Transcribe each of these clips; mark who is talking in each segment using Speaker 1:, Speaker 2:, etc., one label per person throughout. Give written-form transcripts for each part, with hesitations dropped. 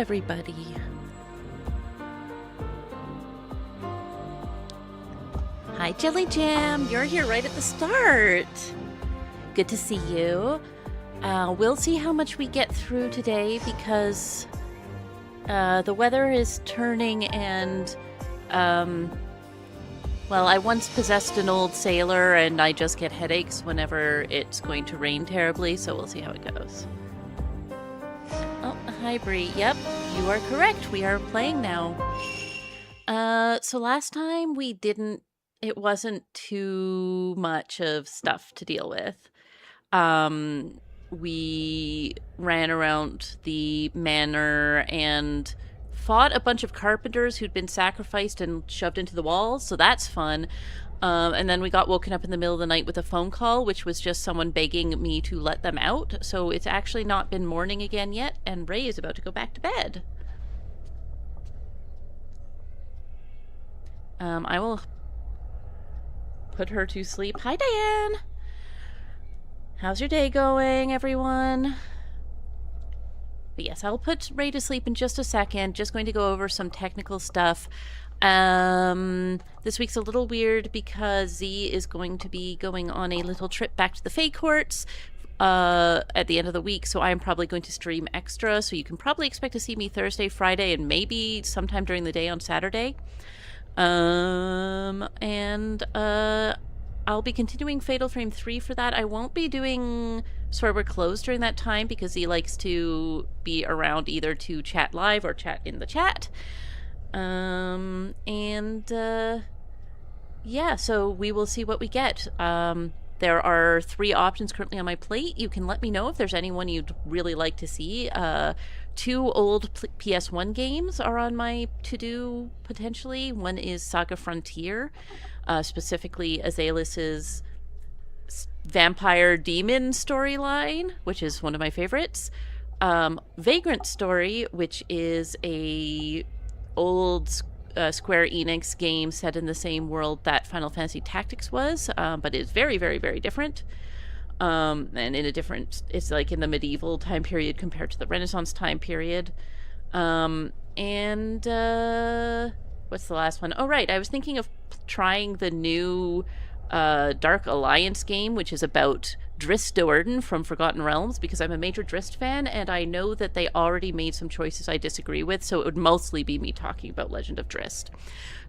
Speaker 1: everybody. Hi, Jelly Jam. You're here right at the start. Good to see you. We'll see how much we get through today because the weather is turning and, well, I once possessed an old sailor and I just get headaches whenever it's going to rain terribly, so we'll see how it goes. Oh, hi, Bree. Yep, you are correct. We are playing now. So last time we didn't, it wasn't too much of stuff to deal with. We ran around the manor and fought a bunch of carpenters who'd been sacrificed and shoved into the walls, so that's fun. And then we got woken up in the middle of the night with a phone call, which was just someone begging me to let them out. So it's actually not been morning again yet, and Ray is about to go back to bed. I will put her to sleep. Hi, Diane! How's your day going, everyone? But yes, I'll put Ray to sleep in just a second. Just going to go over some technical stuff. This week's a little weird because Z is going to be going on a little trip back to the Fae Courts at the end of the week, so I'm probably going to stream extra, so you can probably expect to see me Thursday, Friday, and maybe sometime during the day on Saturday. I'll be continuing Fatal Frame 3 for that. I won't be doing Sword Closed during that time because he likes to be around either to chat live or chat in the chat. Yeah, so we will see what we get. There are 3 options currently on my plate. You can let me know if there's anyone you'd really like to see. 2 old PS1 games are on my to-do, potentially. One is Saga Frontier, specifically Azaelus's vampire demon storyline, which is one of my favorites. Vagrant Story, which is a old Square Enix game set in the same world that Final Fantasy Tactics was, but is very, very, very different. And in a different, it's like in the medieval time period compared to the Renaissance time period. What's the last one? Oh, right. I was thinking of trying the new Dark Alliance game, which is about Drizzt Do'Urden from Forgotten Realms, because I'm a major Drizzt fan, and I know that they already made some choices I disagree with, so it would mostly be me talking about Legend of Drizzt.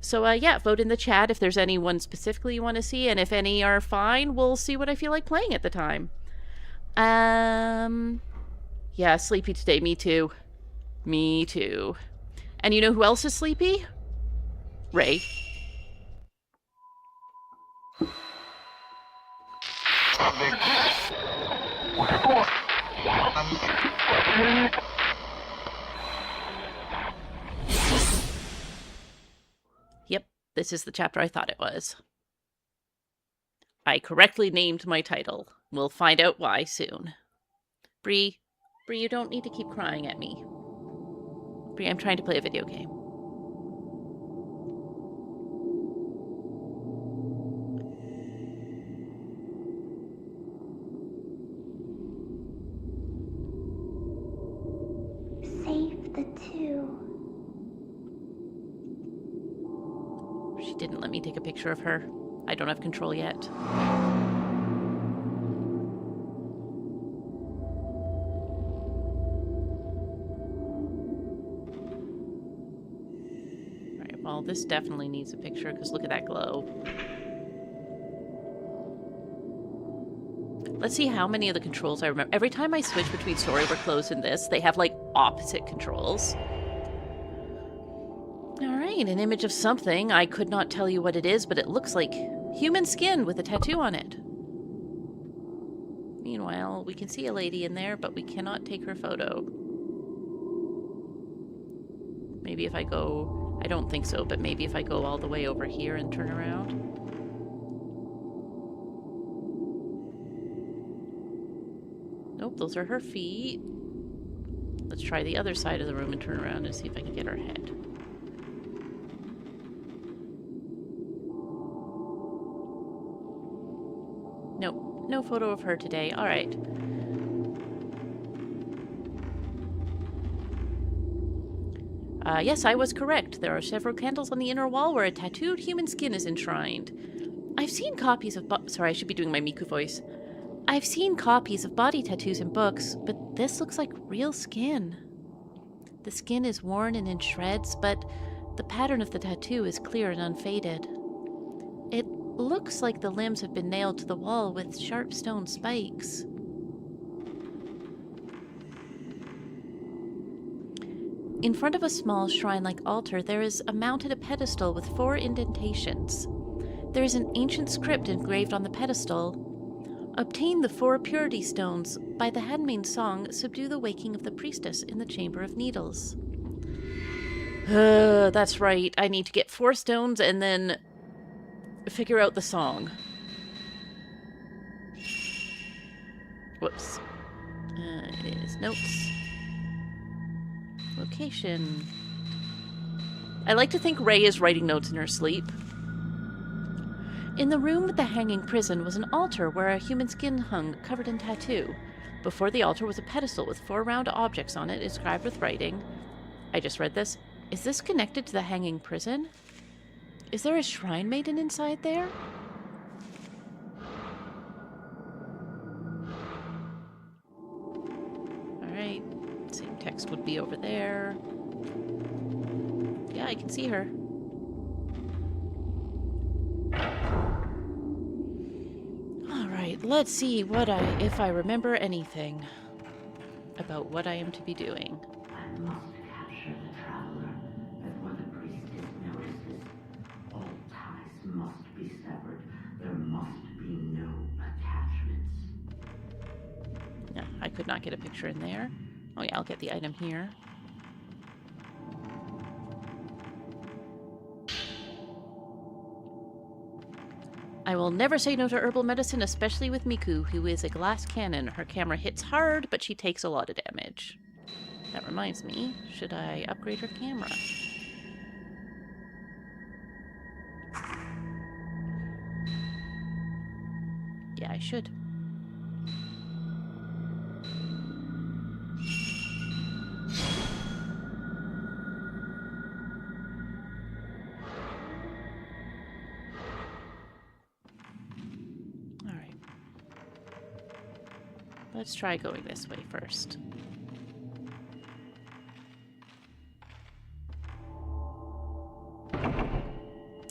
Speaker 1: So, yeah, vote in the chat if there's anyone specifically you want to see, and if any are fine, we'll see what I feel like playing at the time. Yeah, sleepy today. Me too. Me too. And you know who else is sleepy? Ray. Yep, this is the chapter I thought it was. I correctly named my title. We'll find out why soon. Bree, you don't need to keep crying at me. Bree, I'm trying to play a video game.
Speaker 2: Save the 2.
Speaker 1: She didn't let me take a picture of her. I don't have control yet. Alright, well, this definitely needs a picture, because look at that glow. Let's see how many of the controls I remember. Every time I switch between Story Were Closed and this, they have, like, opposite controls. Alright, an image of something. I could not tell you what it is, but it looks like human skin with a tattoo on it. Meanwhile, we can see a lady in there, but we cannot take her photo. Maybe if I go... I don't think so, but maybe if I go all the way over here and turn around. Nope, those are her feet. Let's try the other side of the room and turn around and see if I can get her head. Nope, no photo of her today. All right. Yes, I was correct. There are several candles on the inner wall where a tattooed human skin is enshrined. I've seen copies of sorry, I should be doing my Miku voice. I've seen copies of body tattoos in books, but this looks like real skin. The skin is worn and in shreds, but the pattern of the tattoo is clear and unfaded. It looks like the limbs have been nailed to the wall with sharp stone spikes. In front of a small shrine-like altar, there is mounted a pedestal with 4 indentations. There is an ancient script engraved on the pedestal. Obtain the 4 purity stones. By the handmaid's song, subdue the waking of the priestess in the chamber of needles. That's right. I need to get 4 stones and then figure out the song. Whoops. It is notes. Location. I like to think Ray is writing notes in her sleep. In the room with the hanging prison was an altar where a human skin hung, covered in tattoo. Before the altar was a pedestal with 4 round objects on it, inscribed with writing. I just read this. Is this connected to the hanging prison? Is there a shrine maiden inside there? Alright. Same text would be over there. Yeah, I can see her. Alright, let's see if I remember anything about what I am to be doing.
Speaker 3: I must capture the traveler before the priestess notices. All ties must be severed. There must be no attachments.
Speaker 1: Yeah, I could not get a picture in there. Oh yeah, I'll get the item here. I will never say no to herbal medicine, especially with Miku, who is a glass cannon. Her camera hits hard, but she takes a lot of damage. That reminds me, should I upgrade her camera? Yeah, I should. Let's try going this way first.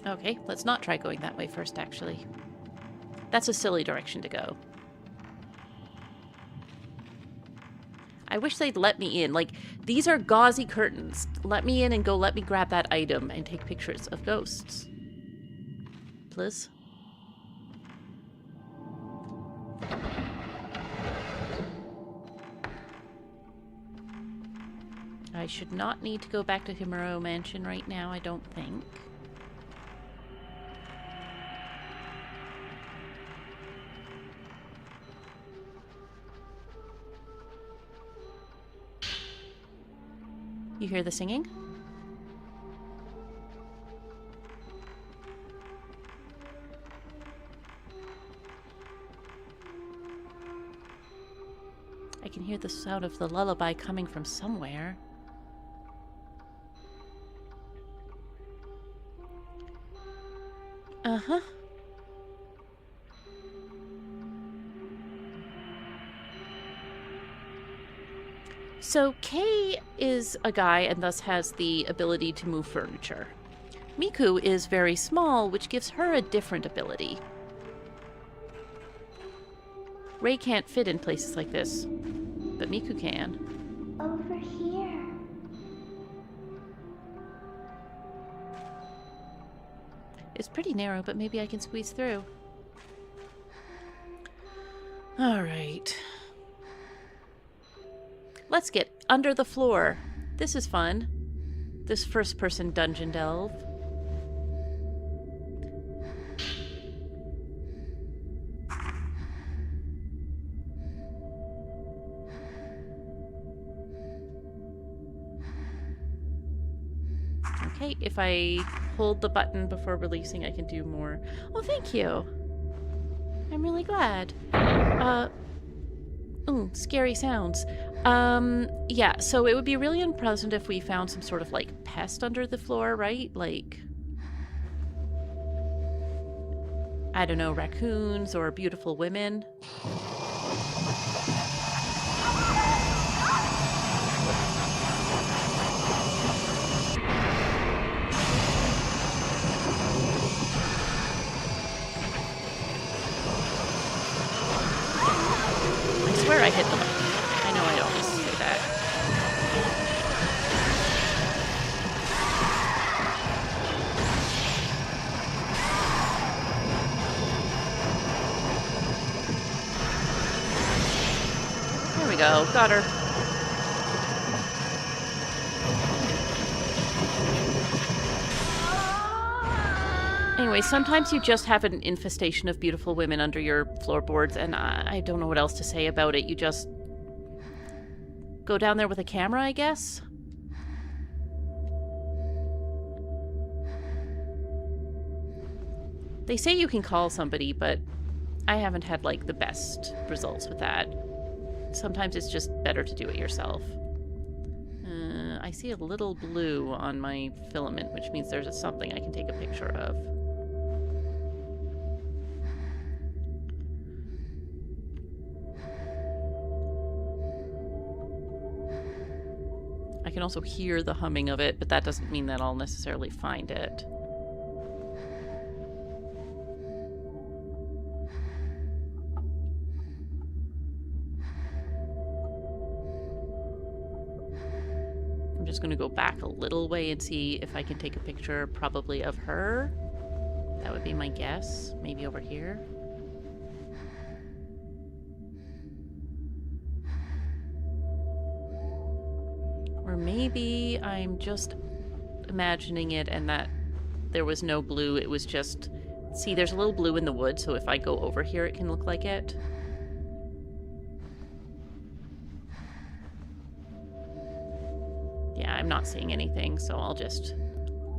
Speaker 1: Okay, let's not try going that way first, actually. That's a silly direction to go. I wish they'd let me in. Like, these are gauzy curtains. Let me in and go let me grab that item and take pictures of ghosts. Please? I should not need to go back to Himuro Mansion right now, I don't think. You hear the singing? I can hear the sound of the lullaby coming from somewhere. Uh-huh. So Kei is a guy and thus has the ability to move furniture. Miku is very small, which gives her a different ability. Rei can't fit in places like this, but Miku can.
Speaker 2: Over here.
Speaker 1: It's pretty narrow, but maybe I can squeeze through. Alright. Let's get under the floor. This is fun. This first-person dungeon delve. Okay, if I hold the button before releasing, I can do more. Oh, thank you. I'm really glad. Scary sounds. Yeah, so it would be really unpleasant if we found some sort of, like, pest under the floor, right? Like, I don't know, raccoons or beautiful women. I swear I hit the button. I know I always say that. There we go. Got her. Anyway, sometimes you just have an infestation of beautiful women under your floorboards, and I don't know what else to say about it. You just go down there with a camera, I guess? They say you can call somebody, but I haven't had, like, the best results with that. Sometimes it's just better to do it yourself. I see a little blue on my filament, which means there's something I can take a picture of. I can also hear the humming of it, but that doesn't mean that I'll necessarily find it. I'm just going to go back a little way and see if I can take a picture, probably of her. That would be my guess. Maybe over here. Or maybe I'm just imagining it and that there was no blue. It was just... See, there's a little blue in the wood, so if I go over here, it can look like it. Yeah, I'm not seeing anything, so I'll just...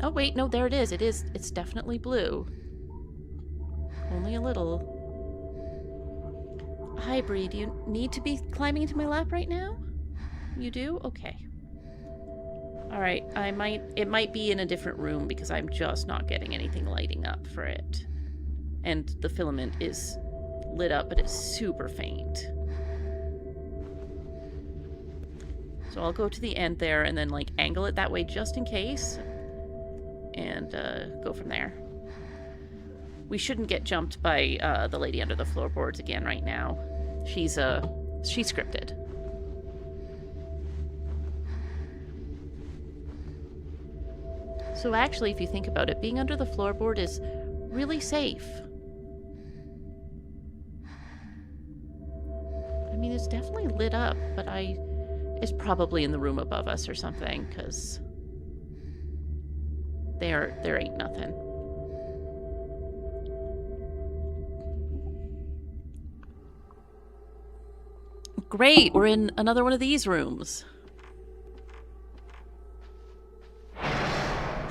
Speaker 1: Oh, wait, no, there it is. It's definitely blue. Only a little. Hi, Bree, do you need to be climbing into my lap right now? You do? Okay. Alright, it might be in a different room because I'm just not getting anything lighting up for it. And the filament is lit up, but it's super faint. So I'll go to the end there and then, like, angle it that way just in case. And go from there. We shouldn't get jumped by the lady under the floorboards again right now. She's scripted. So actually, if you think about it, being under the floorboard is really safe. I mean, it's definitely lit up, but it's probably in the room above us or something, because there ain't nothing. Great, we're in another one of these rooms.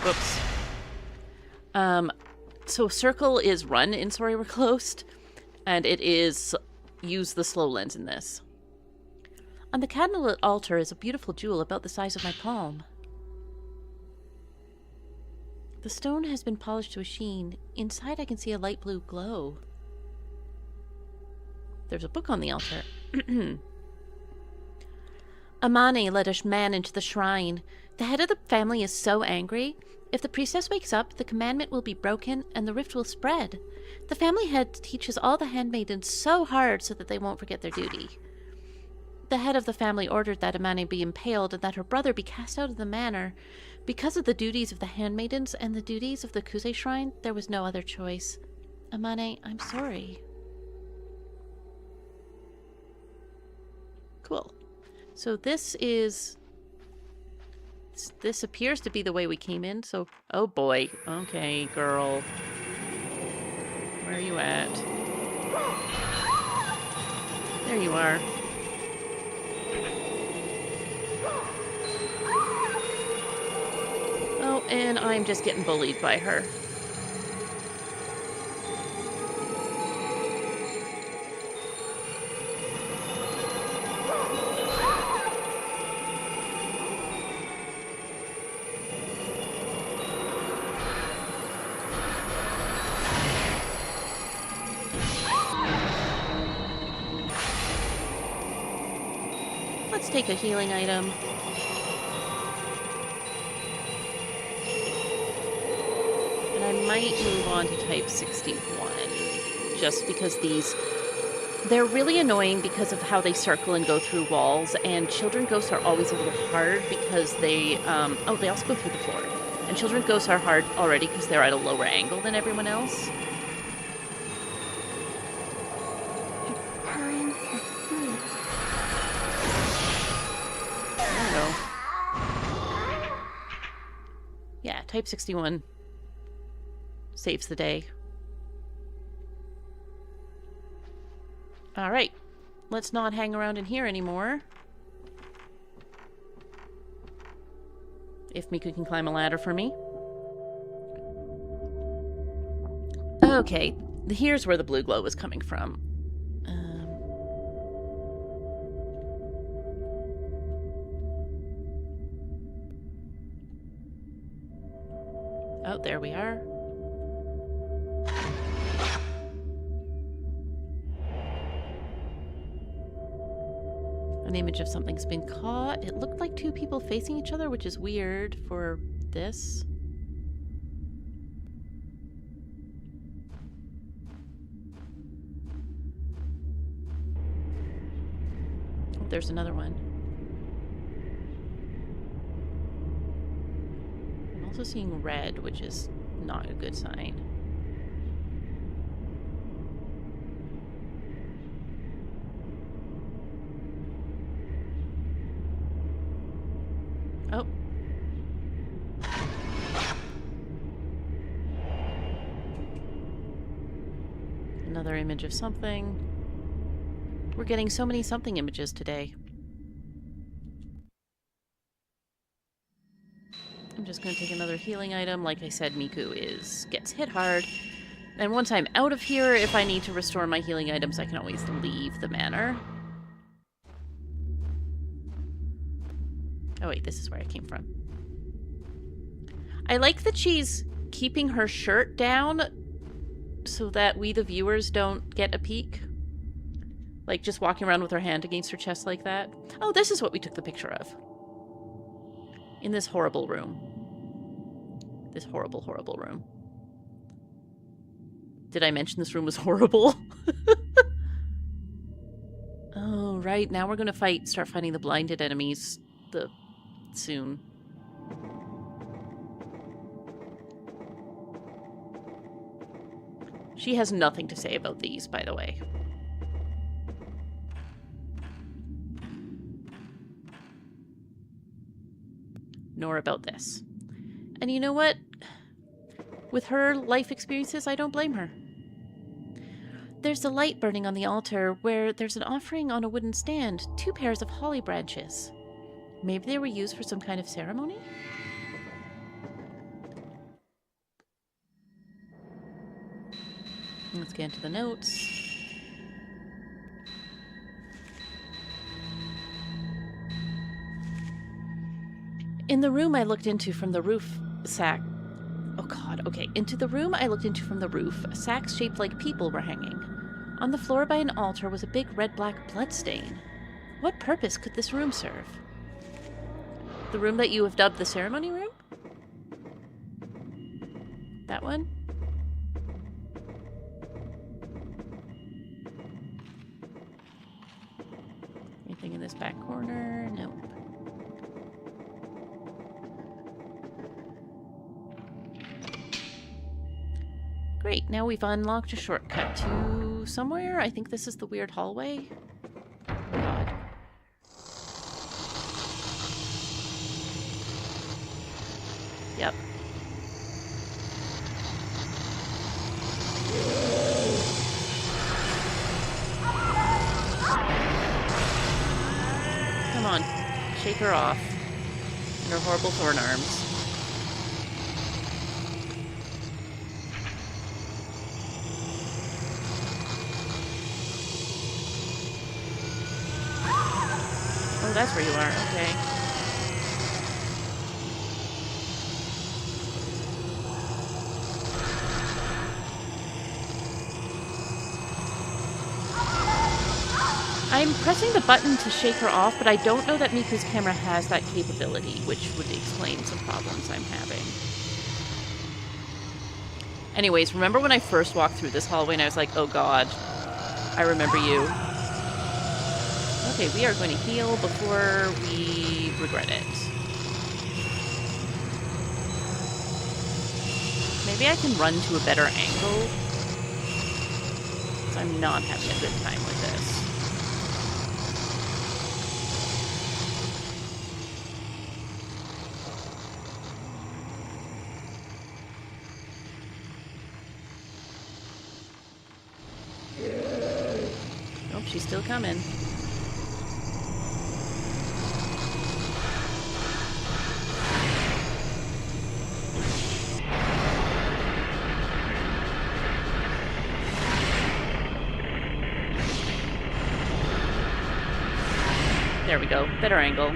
Speaker 1: Whoops. So circle is run in Sorry We're Closed, and it is use the slow lens in this. On the candlelit altar is a beautiful jewel about the size of my palm. The stone has been polished to a sheen. Inside I can see a light blue glow. There's a book on the altar. Amane led a man into the shrine. The head of the family is so angry. If the priestess wakes up, the commandment will be broken and the rift will spread. The family head teaches all the handmaidens so hard so that they won't forget their duty. The head of the family ordered that Amane be impaled and that her brother be cast out of the manor. Because of the duties of the handmaidens and the duties of the Kuze shrine, there was no other choice. Amane, I'm sorry. Cool. So this appears to be the way we came in, so... Oh boy. Okay, girl. Where are you at? There you are. Oh, and I'm just getting bullied by her. take a healing item. And I might move on to type 61, just because they're really annoying because of how they circle and go through walls, and children ghosts are always a little hard because they also go through the floor. And children ghosts are hard already because they're at a lower angle than everyone else.
Speaker 2: It's time to sleep.
Speaker 1: I don't know. Yeah, type 61 saves the day. Alright, let's not hang around in here anymore. If Miku can climb a ladder for me. Okay, here's where the blue glow was coming from. Oh, there we are. An image of something's been caught. It looked like two people facing each other, which is weird for this. Oh, there's another one. I'm also seeing red, which is not a good sign. Oh. Another image of something. We're getting so many something images today. I'm just going to take another healing item. Like I said, Miku gets hit hard. And once I'm out of here, if I need to restore my healing items, I can always leave the manor. Oh wait, this is where I came from. I like that she's keeping her shirt down so that we, the viewers, don't get a peek. Like, just walking around with her hand against her chest like that. Oh, this is what we took the picture of. In this horrible room. This horrible, horrible room. Did I mention this room was horrible? Oh, right. Now we're going to start fighting the blinded enemies soon. She has nothing to say about these, by the way. Nor about this. And you know what? With her life experiences, I don't blame her. There's a light burning on the altar where there's an offering on a wooden stand, 2 pairs of holly branches. Maybe they were used for some kind of ceremony? Let's get into the notes. In the room I looked into from the roof, Oh god, okay. Into the room I looked into from the roof, sacks shaped like people were hanging. On the floor by an altar was a big red-black bloodstain. What purpose could this room serve? The room that you have dubbed the ceremony room? That one? Anything in this back corner? Nope. Great, now we've unlocked a shortcut to somewhere. I think this is the weird hallway. God. Yep. Come on, shake her off. And her horrible thorn arms. Oh, that's where you are. Okay. I'm pressing the button to shake her off, but I don't know that Miku's camera has that capability, which would explain some problems I'm having. Anyways, remember when I first walked through this hallway and I was like, oh god, I remember you. Okay, we are going to heal before we regret it. Maybe I can run to a better angle. So I'm not having a good time with this. Nope, she's still coming. There we go. Better angle.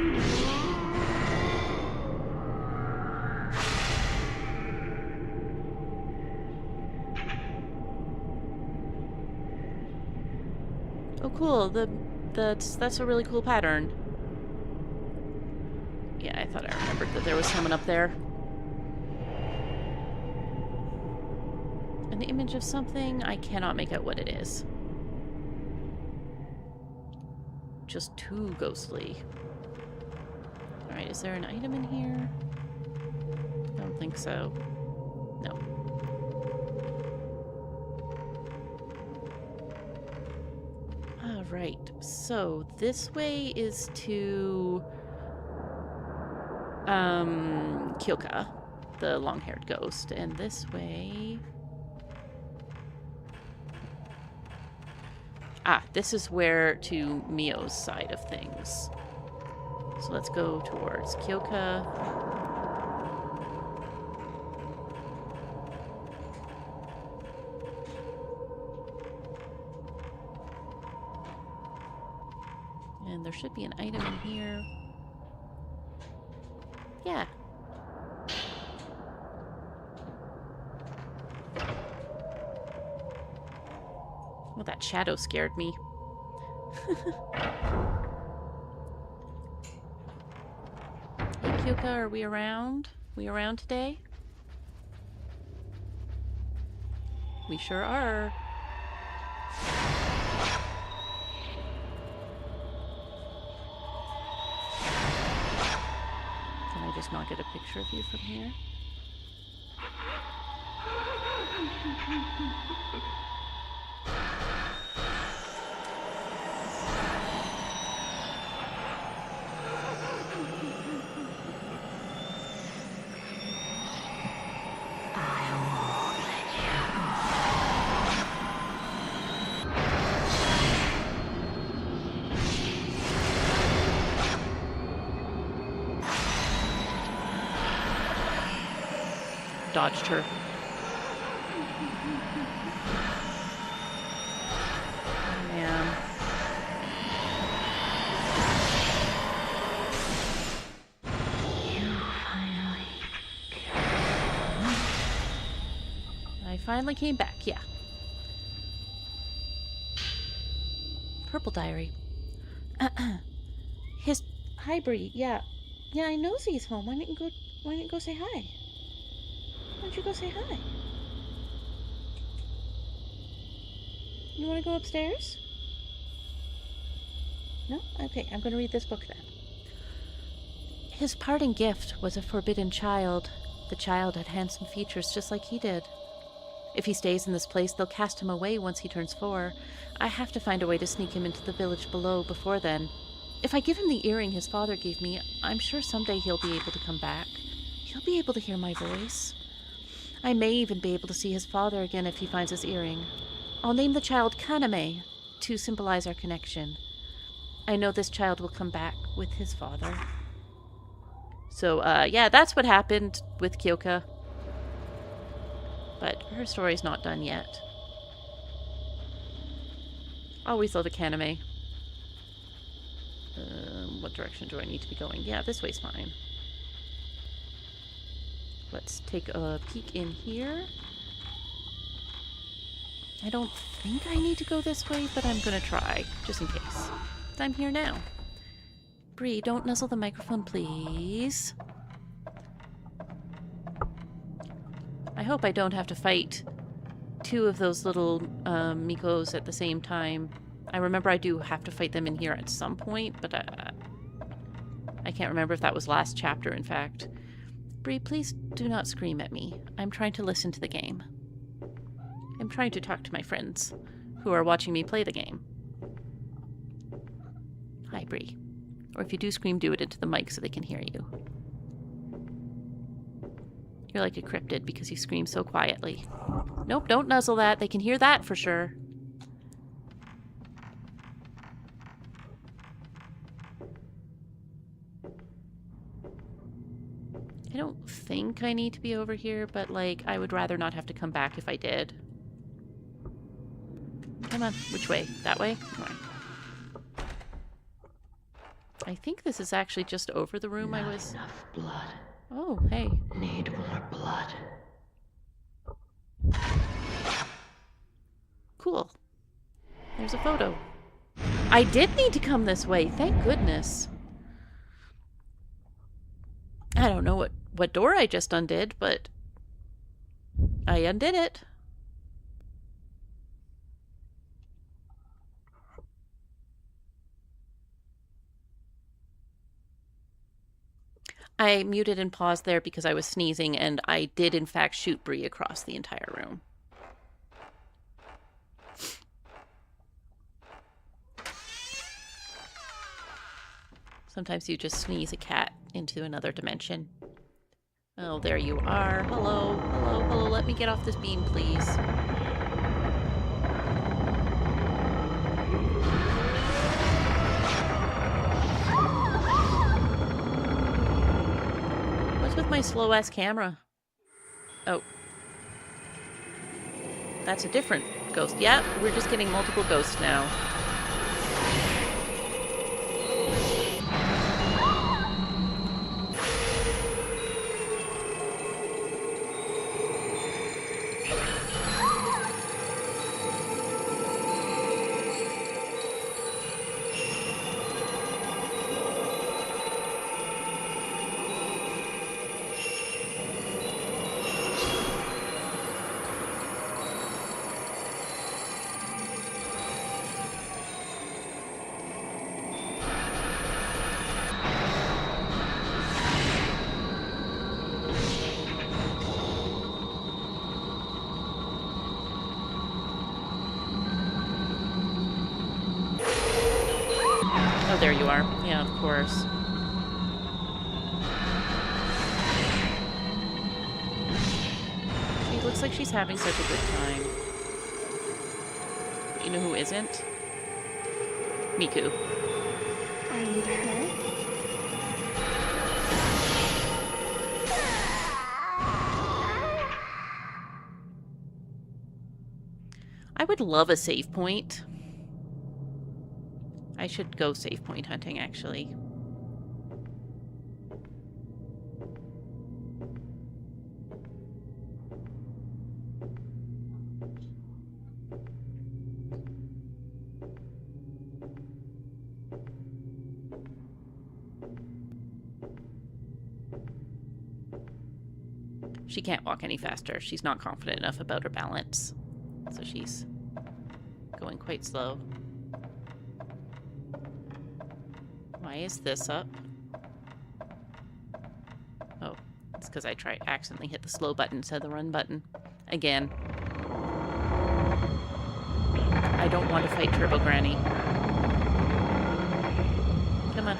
Speaker 1: Oh, cool. That's a really cool pattern. Yeah, I thought I remembered that there was someone up there. An image of something? I cannot make out what it is. Just too ghostly. Alright, is there an item in here? I don't think so. No. Alright, so this way is to Kyoka, the long-haired ghost, and this way... Ah, this is where to Mio's side of things. So let's go towards Kyoka. And there should be an item in here. Yeah. Well, that shadow scared me. Hey, Kyoka, are we around? We around today? We sure are. Can I just not get a picture of you from here? Dodged her. Oh, man. I finally came back, yeah. Purple diary. Hi, Bree. Yeah, I know Z's home. Why didn't you go say hi? Why don't you go say hi? You want to go upstairs? No? Okay, I'm going to read this book then. His parting gift was a forbidden child. The child had handsome features just like he did. If he stays in this place, they'll cast him away once he turns 4. I have to find a way to sneak him into the village below before then. If I give him the earring his father gave me, I'm sure someday he'll be able to come back. He'll be able to hear my voice. I may even be able to see his father again if he finds his earring. I'll name the child Kaname to symbolize our connection. I know this child will come back with his father. So, yeah, that's what happened with Kyoka. But her story's not done yet. Always love a Kaname. What direction do I need to be going? Yeah, this way's fine. Let's take a peek in here. I don't think I need to go this way, but I'm gonna try, just in case. I'm here now. Bree, don't nuzzle the microphone, please. I hope I don't have to fight two of those little Mikos at the same time. I remember I do have to fight them in here at some point, but I can't remember if that was last chapter, in fact. Bree, please do not scream at me. I'm trying to listen to the game. I'm trying to talk to my friends who are watching me play the game. Hi, Bree. Or if you do scream, do it into the mic so they can hear you. You're like a cryptid because you scream so quietly. Nope, don't nuzzle that. They can hear that for sure. I don't think I need to be over here, but, like, I would rather not have to come back if I did. Come on. Which way? That way? Come on. I think this is actually just over the room I was...
Speaker 3: Not enough blood.
Speaker 1: Oh, hey.
Speaker 3: Need more blood.
Speaker 1: Cool. There's a photo. I did need to come this way. Thank goodness. I don't know what door I just undid, but I undid it. I muted and paused there because I was sneezing, and I did in fact shoot Bree across the entire room. Sometimes you just sneeze a cat into another dimension. Oh, there you are. Hello, hello, hello. Let me get off this beam, please. What's with my slow-ass camera? Oh. That's a different ghost. Yeah, we're just getting multiple ghosts now. Oh, there you are. Yeah, of course. She looks like she's having such a good time. You know who isn't? Miku.
Speaker 2: Are you hurt?
Speaker 1: I would love a save point. I should go save point hunting, actually. She can't walk any faster. She's not confident enough about her balance. So she's going quite slow. Why is this up? Oh, it's because I accidentally hit the slow button instead of the run button. Again. I don't want to fight Turbo Granny. Come on,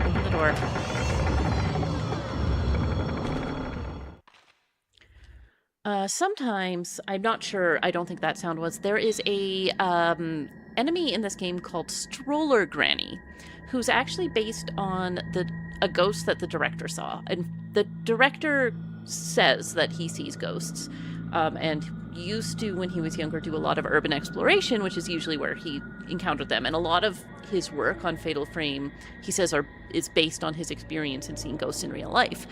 Speaker 1: open the door. Sometimes, I'm not sure, I don't think that sound was, there is a enemy in this game called Stroller Granny, who's actually based on a ghost that the director saw. And the director says that he sees ghosts, and used to, when he was younger, do a lot of urban exploration, which is usually where he encountered them. And a lot of his work on Fatal Frame, he says, is based on his experience in seeing ghosts in real life.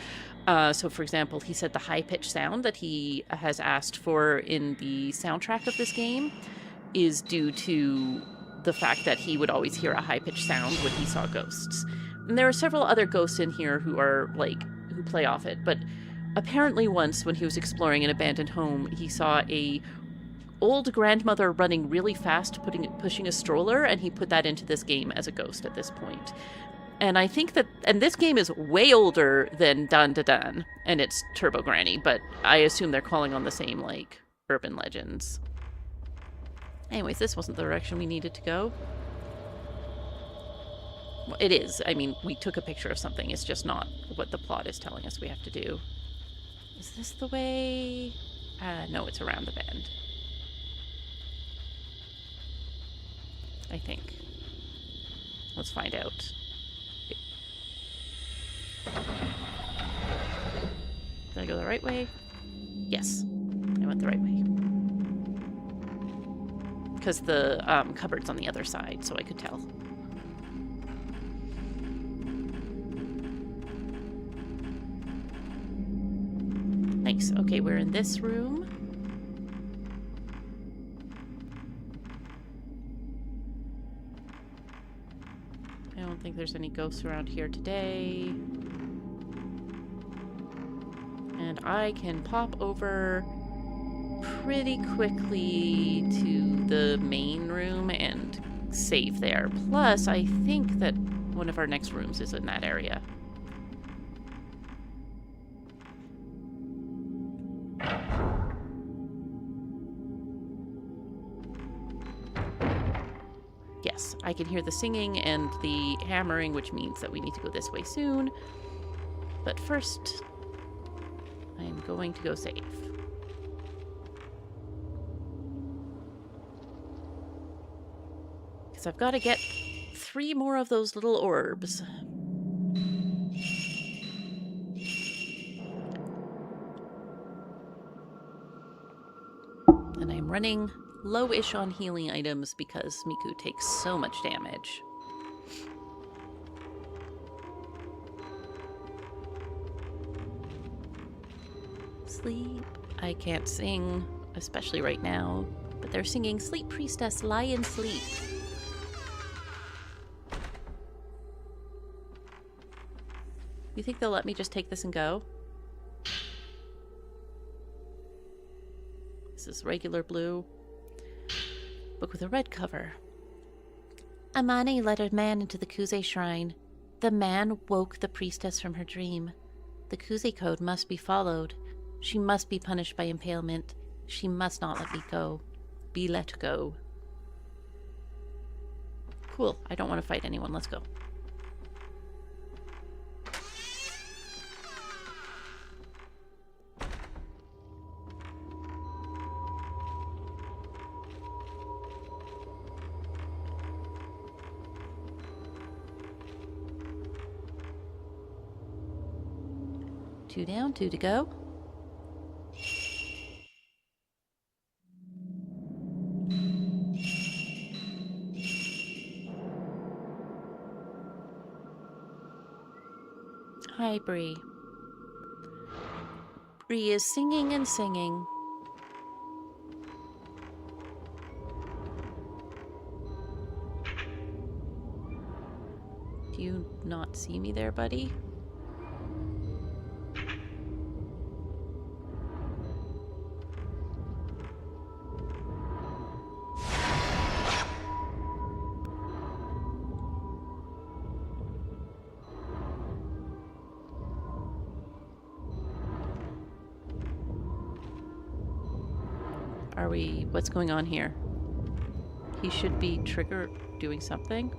Speaker 1: So, for example, he said the high-pitched sound that he has asked for in the soundtrack of this game is due to the fact that he would always hear a high-pitched sound when he saw ghosts. And there are several other ghosts in here who are, like, who play off it, but apparently once when he was exploring an abandoned home, he saw a old grandmother running really fast, pushing a stroller, and he put that into this game as a ghost at this point. And I think that, and this game is way older than Dun Da Dun, and it's Turbo Granny, but I assume they're calling on the same, like, urban legends. Anyways, this wasn't the direction we needed to go. Well, it is. I mean, we took a picture of something. It's just not what the plot is telling us we have to do. Is this the way? No, it's around the bend. I think. Let's find out. Did I go the right way? Yes, I went the right way. Because the cupboard's on the other side, so I could tell. Nice. Okay, we're in this room. I don't think there's any ghosts around here today. And I can pop over pretty quickly to the main room and save there. Plus, I think that one of our next rooms is in that area. Yes, I can hear the singing and the hammering, which means that we need to go this way soon. But first, I'm going to go save. Because I've got to get 3 more of those little orbs. And I'm running low-ish on healing items because Miku takes so much damage. Sleep. I can't sing, especially right now, but they're singing Sleep Priestess, Lie in Sleep. You think they'll let me just take this and go? This is regular blue. Book with a red cover. Amani led a man into the Kuze shrine. The man woke the priestess from her dream. The Kuze code must be followed. She must be punished by impalement. She must not let me go. Be let go. Cool. I don't want to fight anyone. Let's go. Two down, 2 to go. Hi, Bree. Bree is singing and singing. Do you not see me there, buddy? What's going on here? He should be doing something.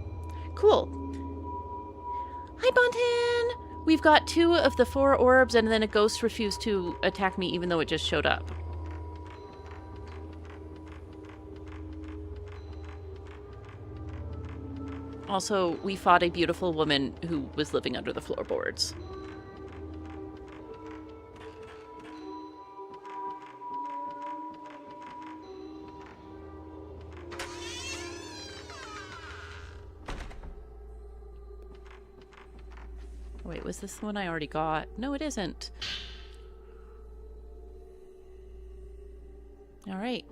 Speaker 1: Cool. Hi, Bonten! We've got 2 of the 4 orbs, and then a ghost refused to attack me even though it just showed up. Also, we fought a beautiful woman who was living under the floorboards. Wait, was this the one I already got? No, it isn't. All right.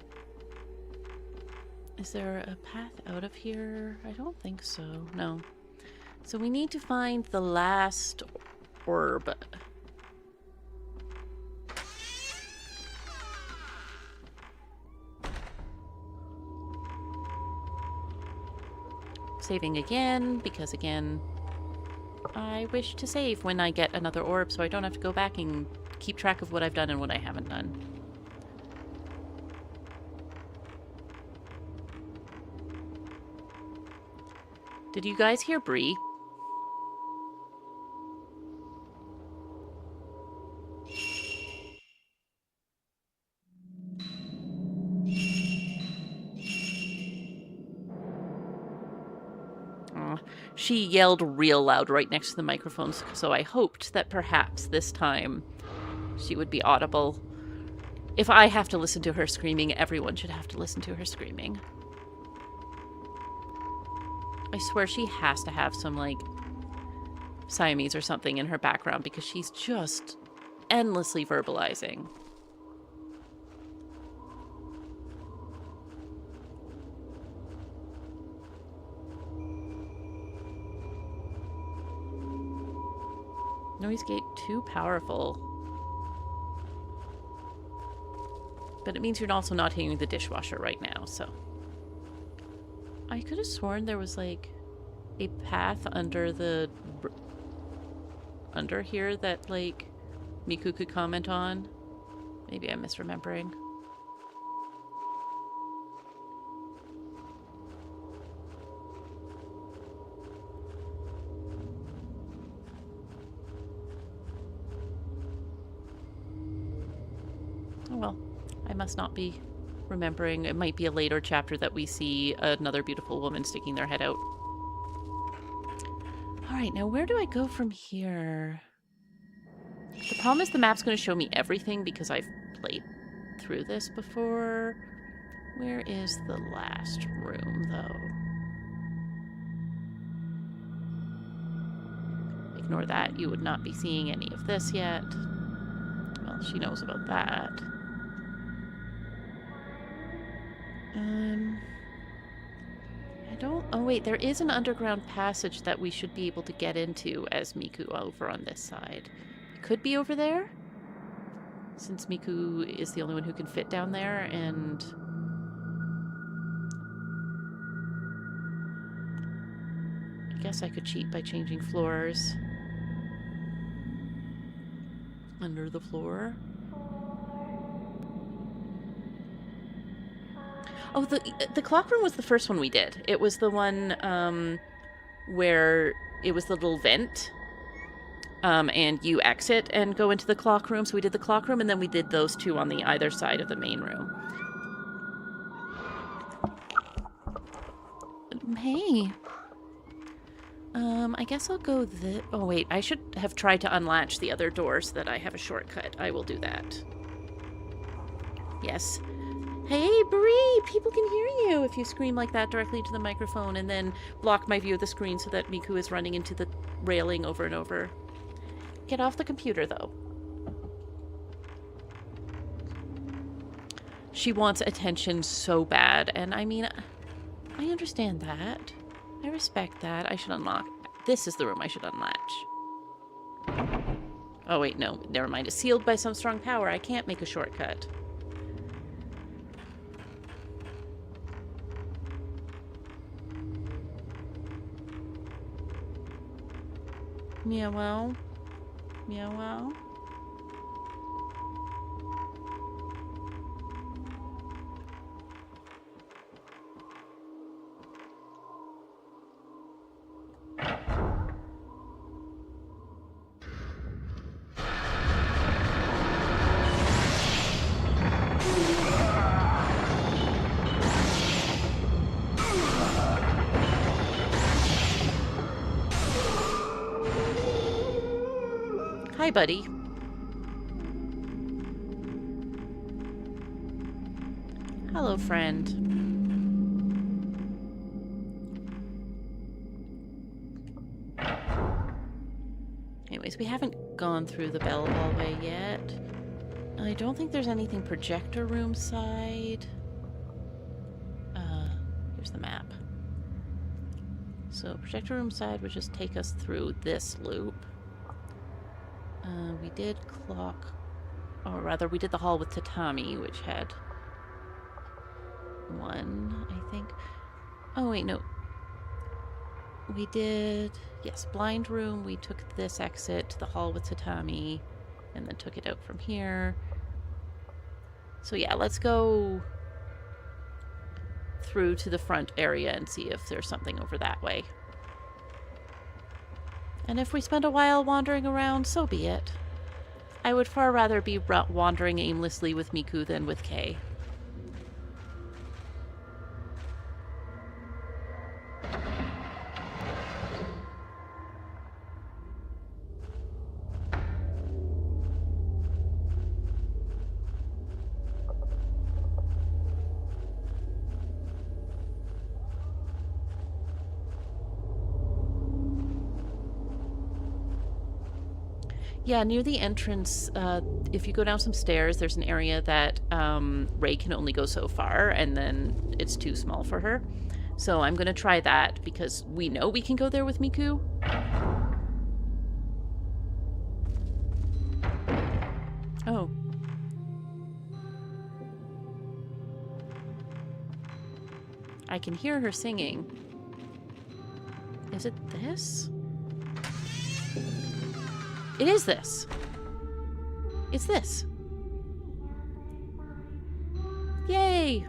Speaker 1: Is there a path out of here? I don't think so. No. So we need to find the last orb. Saving again, because again, I wish to save when I get another orb so I don't have to go back and keep track of what I've done and what I haven't done. Did you guys hear Bree? She yelled real loud right next to the microphones, so I hoped that perhaps this time she would be audible. If I have to listen to her screaming, everyone should have to listen to her screaming. I swear she has to have some, like, Siamese or something in her background because she's just endlessly verbalizing. Noise gate too powerful. But it means you're also not hearing the dishwasher right now, so. I could have sworn there was, like, a path under the... under here that, like, Miku could comment on. Maybe I'm misremembering. Oh well, I must not be remembering. It might be a later chapter that we see another beautiful woman sticking their head out. Alright, now where do I go from here? The problem is the map's going to show me everything because I've played through this before. Where is the last room, though? Ignore that. You would not be seeing any of this yet. Well, she knows about that. I don't... Oh, wait. There is an underground passage that we should be able to get into as Miku over on this side. It could be over there, since Miku is the only one who can fit down there, and... I guess I could cheat by changing floors. Under the floor. Oh, the clock room was the first one we did. It was the one where it was the little vent, and you exit and go into the clock room. So we did the clock room, and then we did those two on the either side of the main room. Hey. I guess I'll go this... Oh, wait. I should have tried to unlatch the other door so that I have a shortcut. I will do that. Yes. Hey, Bree! People can hear you if you scream like that directly into the microphone and then block my view of the screen so that Miku is running into the railing over and over. Get off the computer, though. She wants attention so bad, and I mean, I understand that. I respect that. I should unlock. This is the room I should unlatch. Oh, wait, no. Never mind. It's sealed by some strong power. I can't make a shortcut. Meow wow. Meow wow. Hi, buddy. Hello, friend. Anyways, we haven't gone through the bell hallway yet. I don't think there's anything projector room side. There's the map. So projector room side would just take us through this loop. We did clock, or rather we did the hall with tatami, which had one, I think. Oh wait, no. We did, yes, blind room. We took this exit to the hall with tatami and then took it out from here. So yeah, let's go through to the front area and see if there's something over that way. And if we spend a while wandering around, so be it. I would far rather be wandering aimlessly with Miku than with Kei. Yeah, near the entrance, if you go down some stairs, there's an area that Rei can only go so far, and then it's too small for her. So I'm going to try that, because we know we can go there with Miku. Oh. I can hear her singing. Is it this? It is this. It's this. Yay!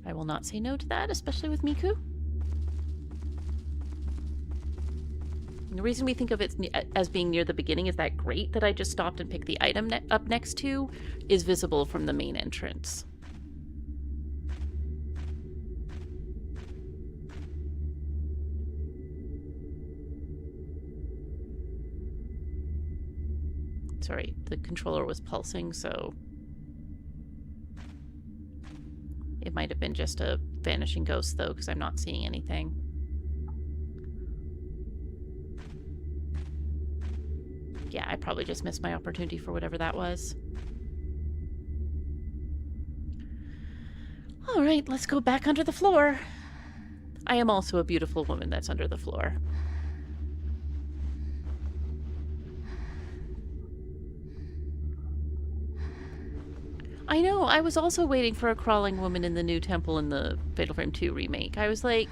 Speaker 1: I will not say no to that, especially with Miku. The reason we think of it as being near the beginning is that grate that I just stopped and picked the item up next to is visible from the main entrance. Sorry, the controller was pulsing, so it might have been just a vanishing ghost, though, because I'm not seeing anything. Yeah, I probably just missed my opportunity for whatever that was. All right, let's go back under the floor. I am also a beautiful woman that's under the floor. I know, I was also waiting for a crawling woman in the new temple in the Fatal Frame 2 remake. I was like,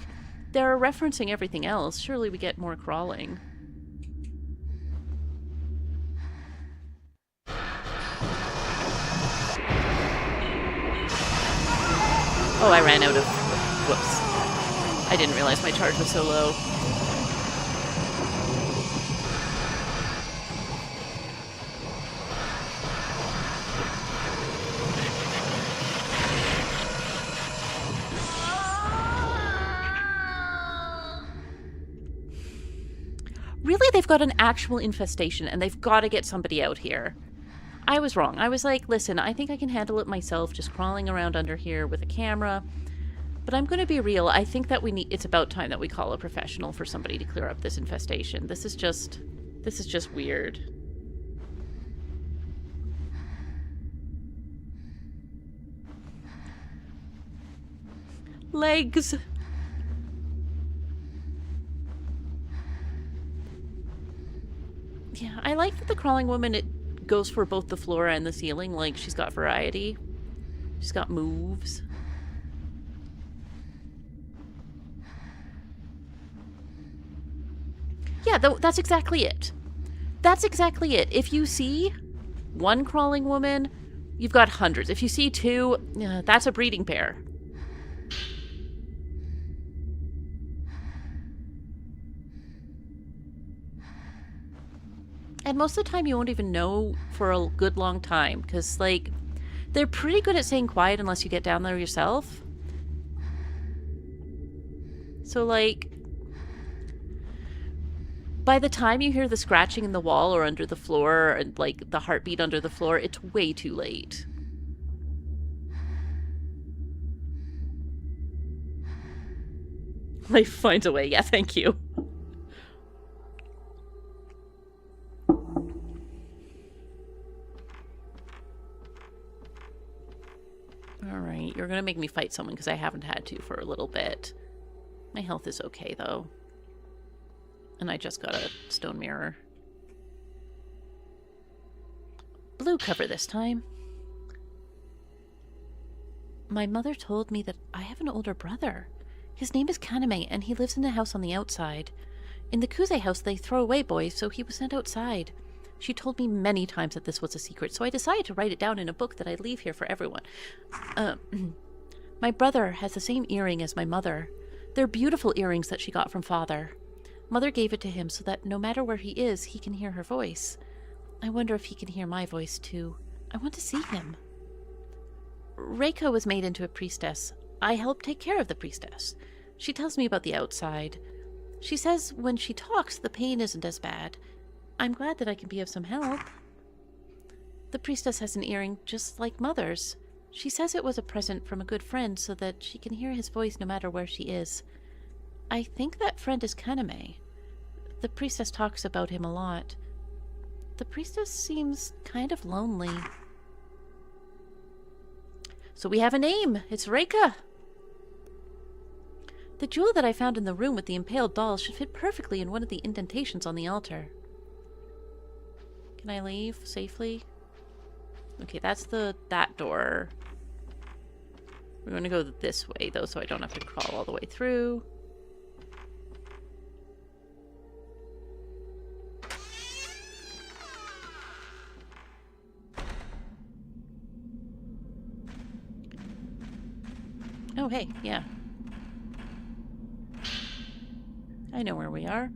Speaker 1: they're referencing everything else. Surely we get more crawling. Oh, I ran out of... Whoops. I didn't realize my charge was so low. Really, they've got an actual infestation, and they've got to get somebody out here. I was wrong. I was like, listen, I think I can handle it myself, just crawling around under here with a camera. But I'm going to be real. I think that it's about time that we call a professional for somebody to clear up this infestation. This is just weird. Legs. Yeah, I like that the crawling woman, it goes for both the floor and the ceiling. Like, she's got variety. She's got moves. Yeah, that's exactly it. That's exactly it. If you see one crawling woman, you've got hundreds. If you see two, that's a breeding pair. And most of the time you won't even know for a good long time, because, like, they're pretty good at staying quiet unless you get down there yourself. So, like, by the time you hear the scratching in the wall or under the floor, and, like, the heartbeat under the floor, it's way too late. Life finds a way. Yeah, thank you. going to make me fight someone because I haven't had to for a little bit. My health is okay, though. And I just got a stone mirror. Blue cover this time. My mother told me that I have an older brother. His name is Kaname, and he lives in a house on the outside. In the Kuze house, they throw away boys, so he was sent outside. She told me many times that this was a secret, so I decided to write it down in a book that I'd leave here for everyone. My brother has the same earring as my mother. They're beautiful earrings that she got from father. Mother gave it to him so that no matter where he is, he can hear her voice. I wonder if he can hear my voice, too. I want to see him. Reiko was made into a priestess. I help take care of the priestess. She tells me about the outside. She says when she talks, the pain isn't as bad. I'm glad that I can be of some help. The priestess has an earring just like Mother's. She says it was a present from a good friend so that she can hear his voice no matter where she is. I think that friend is Kaname. The priestess talks about him a lot. The priestess seems kind of lonely. So we have a name. It's Reika. The jewel that I found in the room with the impaled doll should fit perfectly in one of the indentations on the altar. Can I leave safely? Okay, that's that door. We're going to go this way, though, so I don't have to crawl all the way through. Oh, hey, yeah. I know where we are.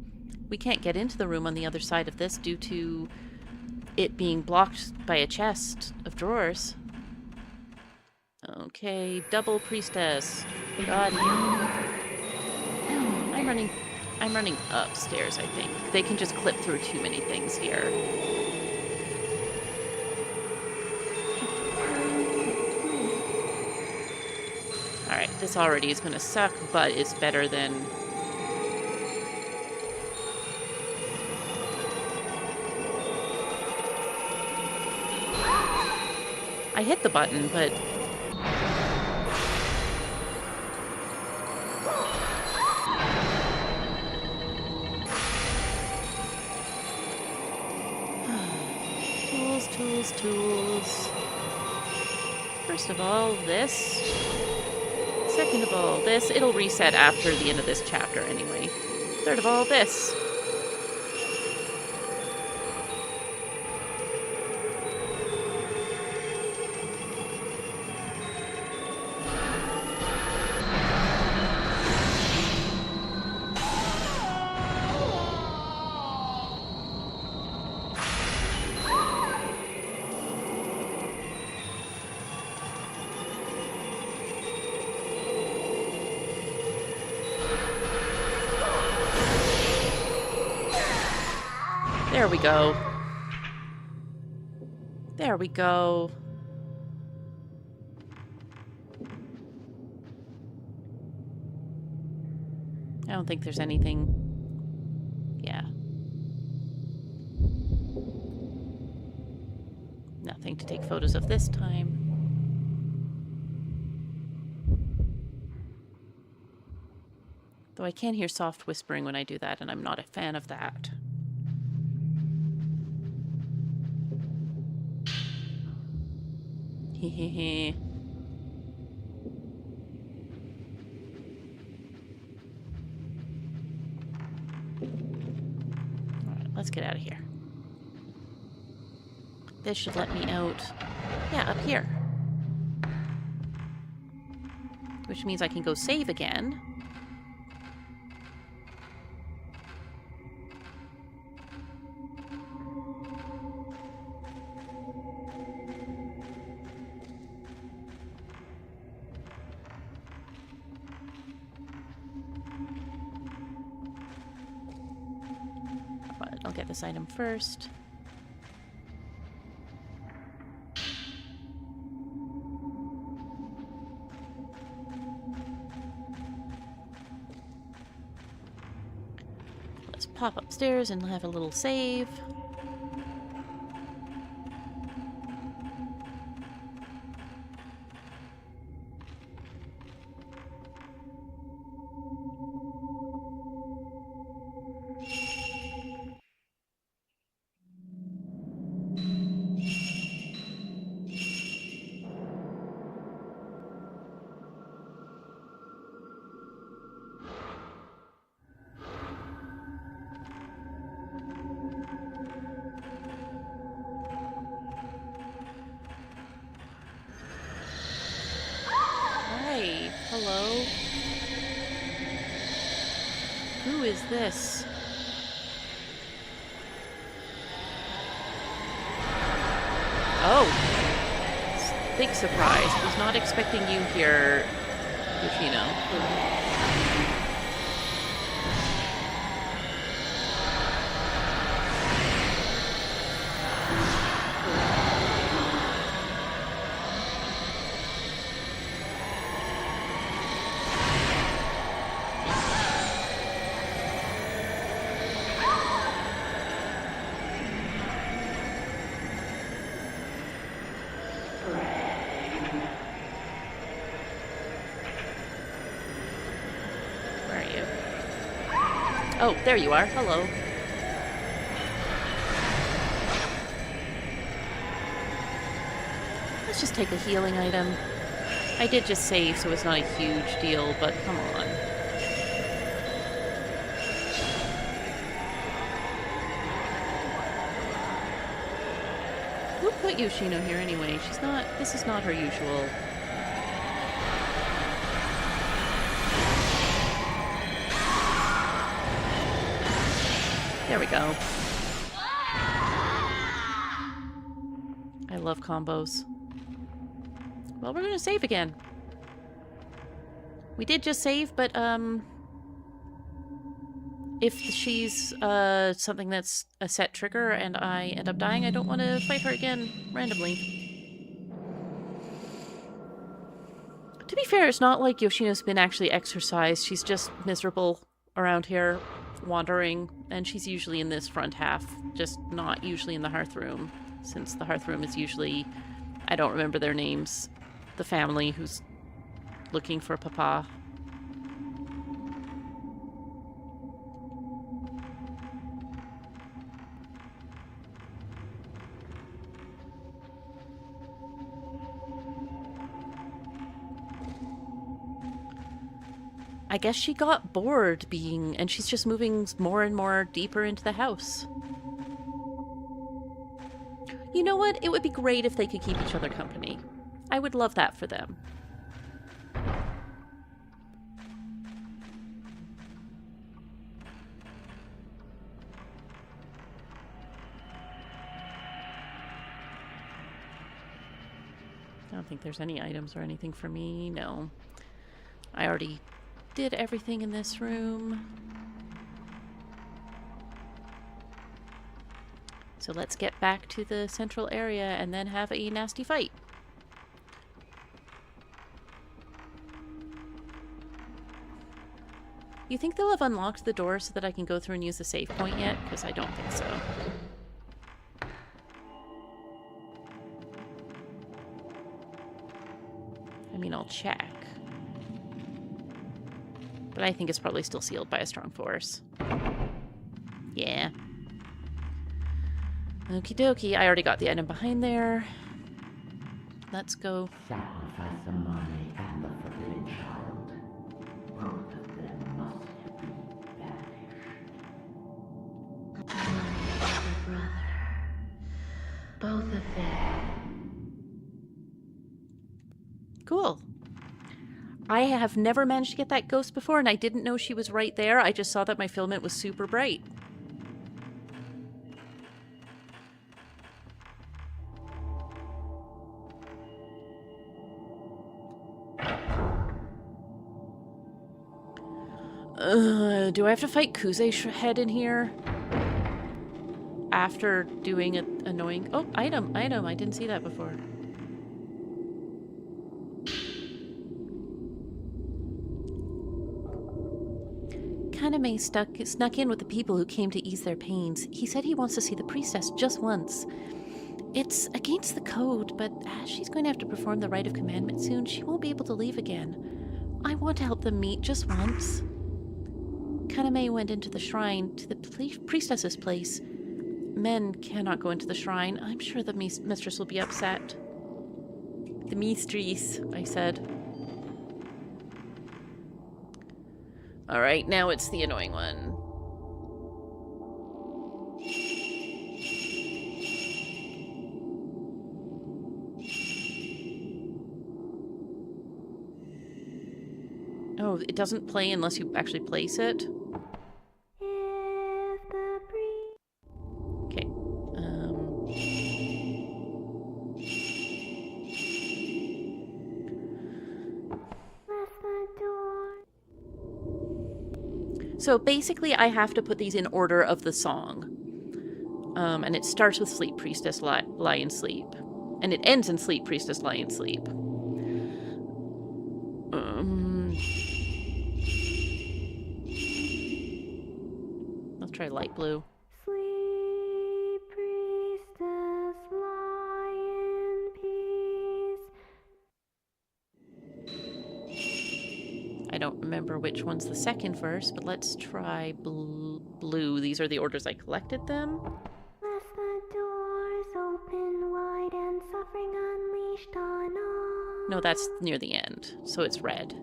Speaker 1: We can't get into the room on the other side of this due to it being blocked by a chest of drawers. Okay, double priestess. God. I'm running upstairs, I think. They can just clip through too many things here. Alright, this already is gonna suck, but it's better than... I hit the button, but... Tools. First of all, this. Second of all, this. It'll reset after the end of this chapter anyway. Third of all, this. There we go. There we go. I don't think there's anything... Yeah. Nothing to take photos of this time. Though I can hear soft whispering when I do that, and I'm not a fan of that. Hehehe. Alright, let's get out of here. This should let me out. Yeah, up here. Which means I can go save again. I'll get this item first. Let's pop upstairs and have a little save. Who is this? Oh. Big surprise. Was not expecting you here, Yoshino. Oh, there you are. Hello. Let's just take a healing item. I did just save, so it's not a huge deal, but come on. Who put Yoshino here anyway? This is not her usual. There we go. I love combos. Well, we're gonna save again. We did just save, but if she's something that's a set trigger and I end up dying, I don't want to fight her again randomly. To be fair, it's not like Yoshino's been actually exercised. She's just miserable around here, wandering, and she's usually in this front half, just not usually in the hearth room, since the hearth room is usually, I don't remember their names, the family who's looking for Papa. I guess she got bored being, and she's just moving more and more deeper into the house. You know what? It would be great if they could keep each other company. I would love that for them. I don't think there's any items or anything for me. No. I already did everything in this room. So let's get back to the central area and then have a nasty fight. You think they'll have unlocked the door so that I can go through and use the save point yet? Because I don't think so. I mean, I'll check. But I think it's probably still sealed by a strong force. Yeah. Okie dokie. I already got the item behind there. Let's go.
Speaker 3: Sacrifice the money and the forbidden child. Both of them must be banished.
Speaker 2: Brother. Both of them.
Speaker 1: Cool. I have never managed to get that ghost before, and I didn't know she was right there. I just saw that my filament was super bright. Do I have to fight Kuze's head in here? After doing an annoying... Oh, item. I didn't see that before. Kaname snuck in with the people who came to ease their pains. He said he wants to see the priestess just once. It's against the code, but as she's going to have to perform the rite of commandment soon, she won't be able to leave again. I want to help them meet just once. Kaname went into the shrine, to the priestess's place. Men cannot go into the shrine. I'm sure the mistress will be upset. The mistress, I said. Alright, now it's the annoying one. Oh, it doesn't play unless you actually place it? So basically, I have to put these in order of the song. And it starts with Sleep Priestess, lie in sleep. And it ends in Sleep Priestess, lie in sleep. Let's try light blue.
Speaker 2: Sleep, priestess, lie in peace.
Speaker 1: I don't remember which one's the second verse, but let's try blue. These are the orders I collected them.
Speaker 2: Lest the doors open wide and suffering unleashed on all.
Speaker 1: No, that's near the end, so it's red.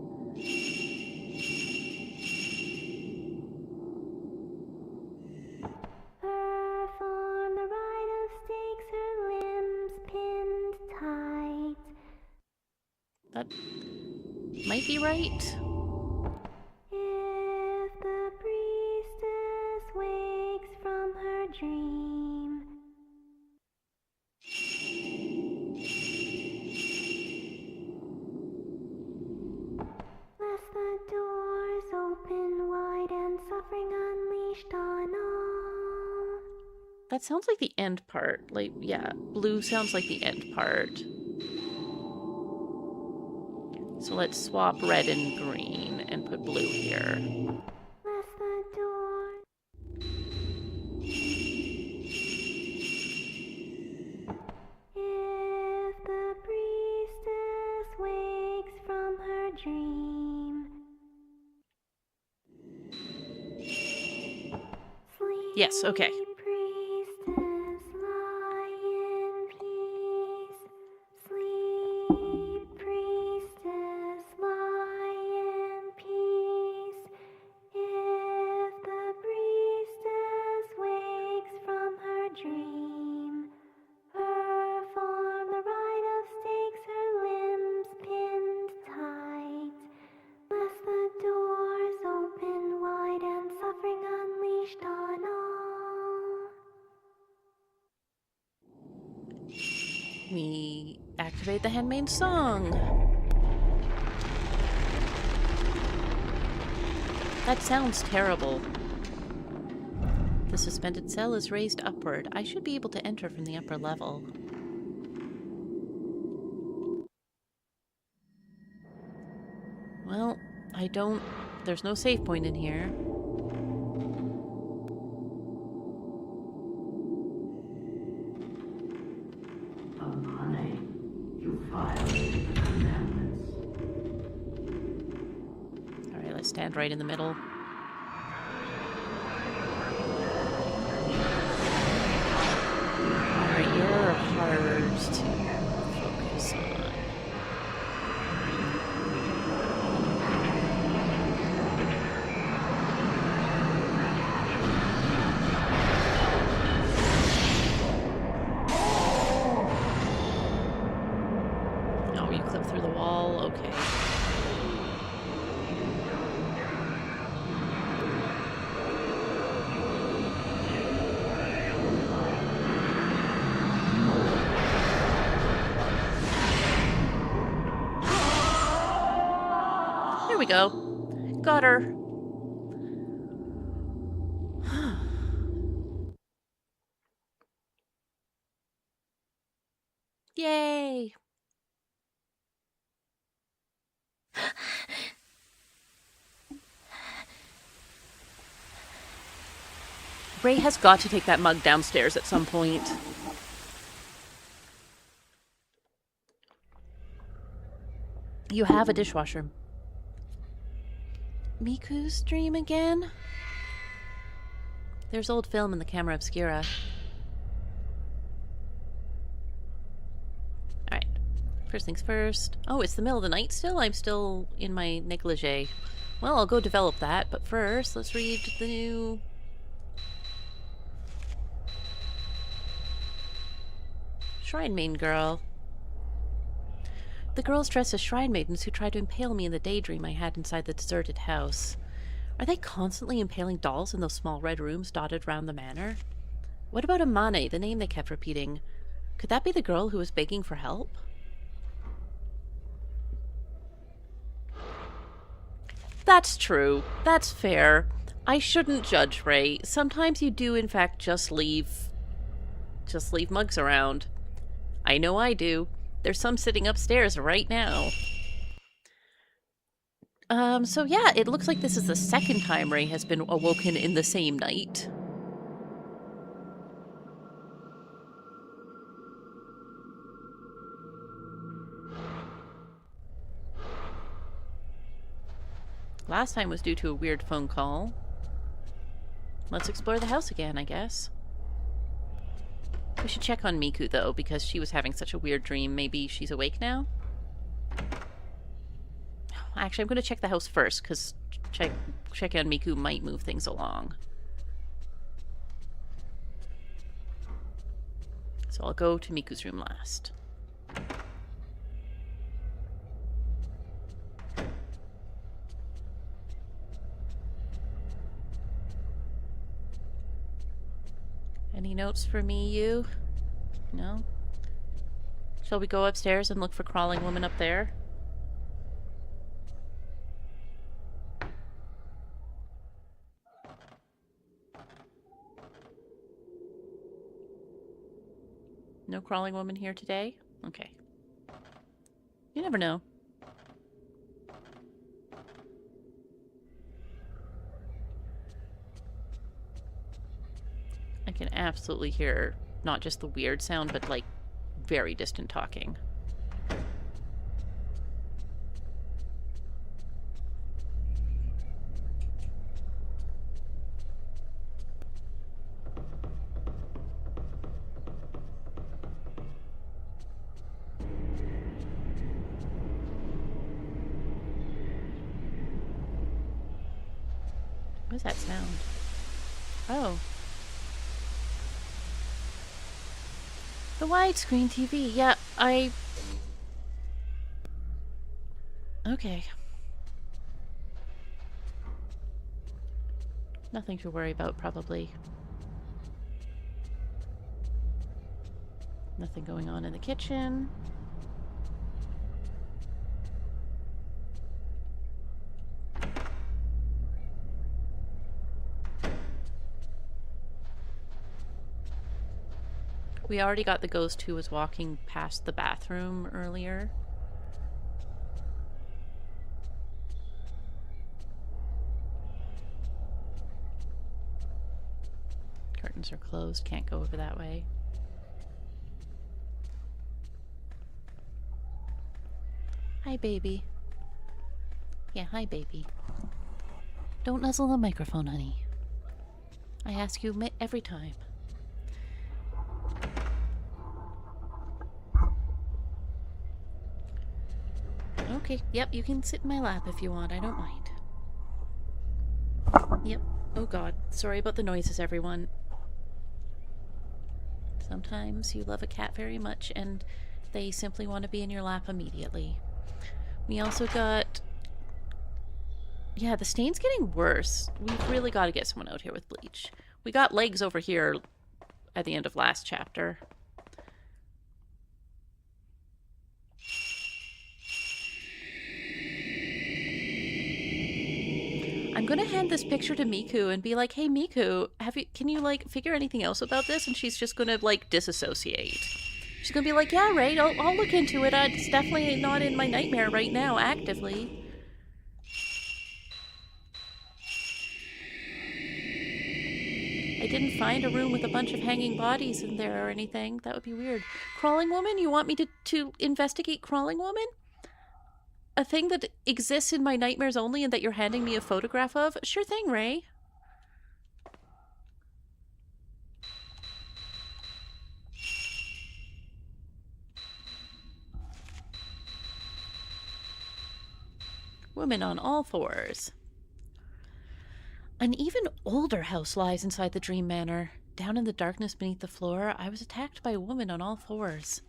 Speaker 2: Perform the rite of stakes, her limbs pinned tight.
Speaker 1: That might be right.
Speaker 2: If the priestess wakes from her dream, lest the doors open wide and suffering unleashed on all.
Speaker 1: That sounds like the end part. Like, yeah, blue sounds like the end part. So let's swap red and green and put blue here.
Speaker 2: Lest the door. If the priestess wakes from her dream. Sleep,
Speaker 1: Yes, okay.
Speaker 2: priestess, lie in peace. Sleep, priestess, lie in peace. If the priestess wakes from her dream, perform the rite of stakes, her limbs pinned tight. Lest the doors open wide and suffering unleashed on all.
Speaker 1: We activate the handmaid's song. That sounds terrible. The suspended cell is raised upward. I should be able to enter from the upper level. Well, there's no save point in here.
Speaker 3: Amane, you violated the commandments.
Speaker 1: Alright, let's stand right in the middle. Alright, you're hard to focus on. Oh, you clip through the wall? Okay. There we go. Got her. Yay! Ray has got to take that mug downstairs at some point. You have a dishwasher. Miku's dream again? There's old film in the camera obscura. Alright. First things first. Oh, it's the middle of the night still? I'm still in my negligee. Well, I'll go develop that, but first, let's read the new... Shrine Maiden Girl. The girls dressed as shrine maidens who tried to impale me in the daydream I had inside the deserted house. Are they constantly impaling dolls in those small red rooms dotted around the manor? What about Amane, the name they kept repeating? Could that be the girl who was begging for help? That's true. That's fair. I shouldn't judge, Ray. Sometimes you do, in fact, just leave mugs around. I know I do. There's some sitting upstairs right now. So yeah, it looks like this is the second time Ray has been awoken in the same night. Last time was due to a weird phone call. Let's explore the house again, I guess. We should check on Miku, though, because she was having such a weird dream. Maybe she's awake now? Actually, I'm going to check the house first, because check on Miku might move things along. So I'll go to Miku's room last. Any notes for me, you? No? Shall we go upstairs and look for crawling woman up there? No crawling woman here today? Okay. You never know. I can absolutely hear not just the weird sound, but like very distant talking. What is that sound? Oh. The widescreen TV. Yeah, Okay. Nothing to worry about, probably. Nothing going on in the kitchen. We already got the ghost who was walking past the bathroom earlier. Curtains are closed, can't go over that way. Hi, baby. Yeah, hi, baby. Don't nuzzle the microphone, honey. I ask you every time. Okay, yep, you can sit in my lap if you want, I don't mind. Yep. Oh god, sorry about the noises, everyone. Sometimes you love a cat very much and they simply want to be in your lap immediately. We also got... Yeah, the stain's getting worse. We've really got to get someone out here with bleach. We got legs over here at the end of last chapter. I'm gonna hand this picture to Miku and be like, hey Miku, can you like figure anything else about this? And she's just gonna like disassociate. She's gonna be like, yeah, right, I'll look into it. It's definitely not in my nightmare right now, actively. I didn't find a room with a bunch of hanging bodies in there or anything. That would be weird. Crawling woman? You want me to investigate crawling woman? A thing that exists in my nightmares only and that you're handing me a photograph of? Sure thing, Ray. Woman on all fours. An even older house lies inside the dream manor. Down in the darkness beneath the floor, I was attacked by a woman on all fours.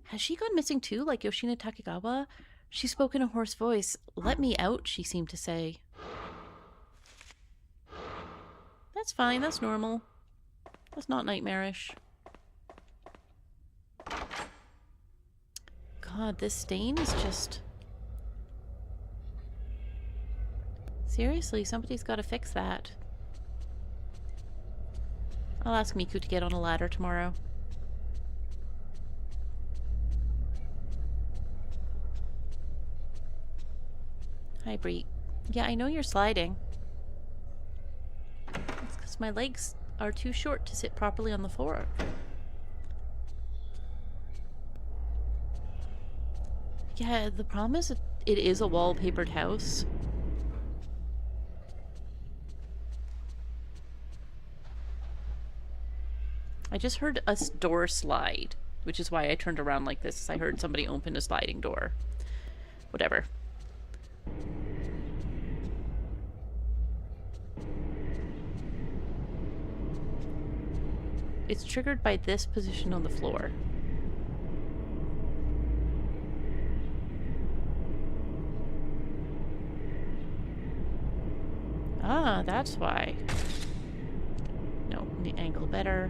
Speaker 1: Has she gone missing too, like Yoshina Takegawa? She spoke in a hoarse voice. Let me out, she seemed to say. That's fine, that's normal. That's not nightmarish. God, this stain is just... Seriously, somebody's got to fix that. I'll ask Miku to get on a ladder tomorrow. Hi, Bree. Yeah, I know you're sliding. It's because my legs are too short to sit properly on the floor. Yeah, the problem is it is a wallpapered house. I just heard a door slide, which is why I turned around like this. I heard somebody open a sliding door. Whatever. It's triggered by this position on the floor. Ah, that's why. No, the angle better.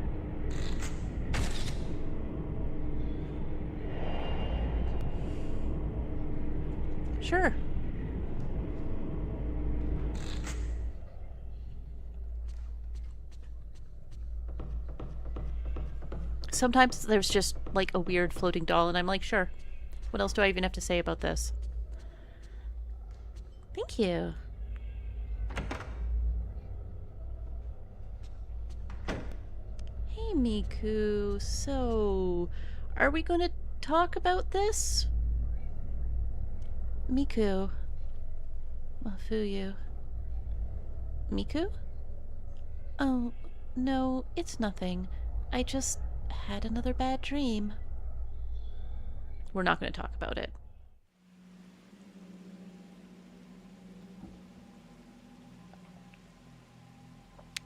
Speaker 1: Sure. Sometimes there's just like a weird floating doll and I'm like, sure. What else do I even have to say about this? Thank you. Hey, Miku. So, are we going to talk about this? Miku. Mafuyu. Miku? Oh, no, it's nothing. I just had another bad dream. We're not going to talk about it.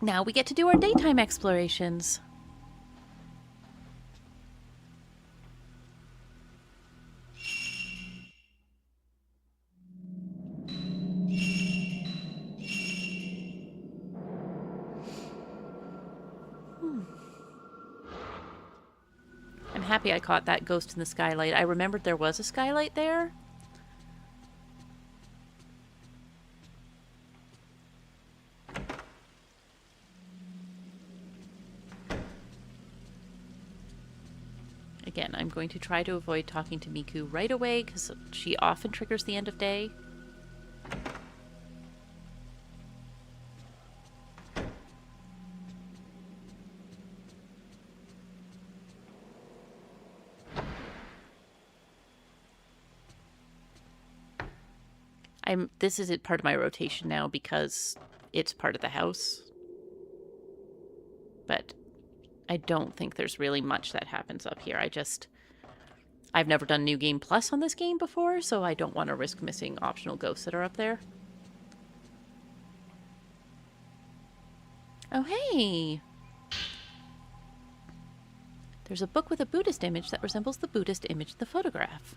Speaker 1: Now we get to do our daytime explorations. I'm happy I caught that ghost in the skylight. I remembered there was a skylight there. Again, I'm going to try to avoid talking to Miku right away because she often triggers the end of day. This isn't part of my rotation now because it's part of the house. But I don't think there's really much that happens up here. I've never done New Game Plus on this game before, so I don't want to risk missing optional ghosts that are up there. Oh, hey! There's a book with a Buddhist image that resembles the Buddhist image in the photograph.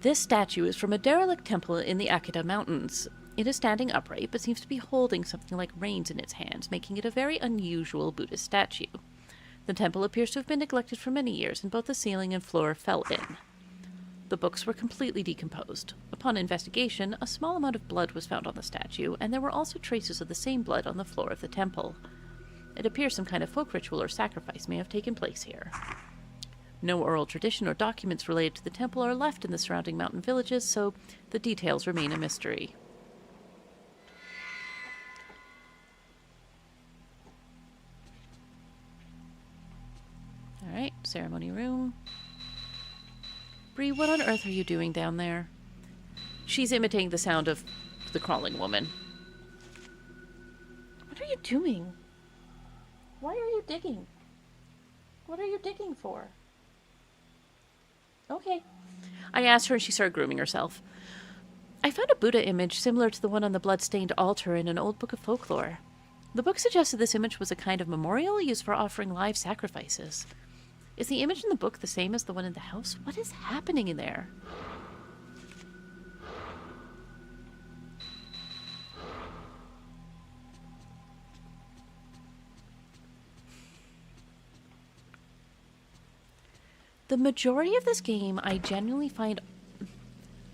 Speaker 1: This statue is from a derelict temple in the Akita Mountains. It is standing upright, but seems to be holding something like reins in its hands, making it a very unusual Buddhist statue. The temple appears to have been neglected for many years, and both the ceiling and floor fell in. The books were completely decomposed. Upon investigation, a small amount of blood was found on the statue, and there were also traces of the same blood on the floor of the temple. It appears some kind of folk ritual or sacrifice may have taken place here. No oral tradition or documents related to the temple are left in the surrounding mountain villages, so the details remain a mystery. Alright, ceremony room. Bree, what on earth are you doing down there? She's imitating the sound of the crawling woman. What are you doing? Why are you digging? What are you digging for? Okay. I asked her and she started grooming herself. I found a Buddha image similar to the one on the blood-stained altar in an old book of folklore. The book suggested this image was a kind of memorial used for offering live sacrifices. Is the image in the book the same as the one in the house? What is happening in there? The majority of this game I genuinely find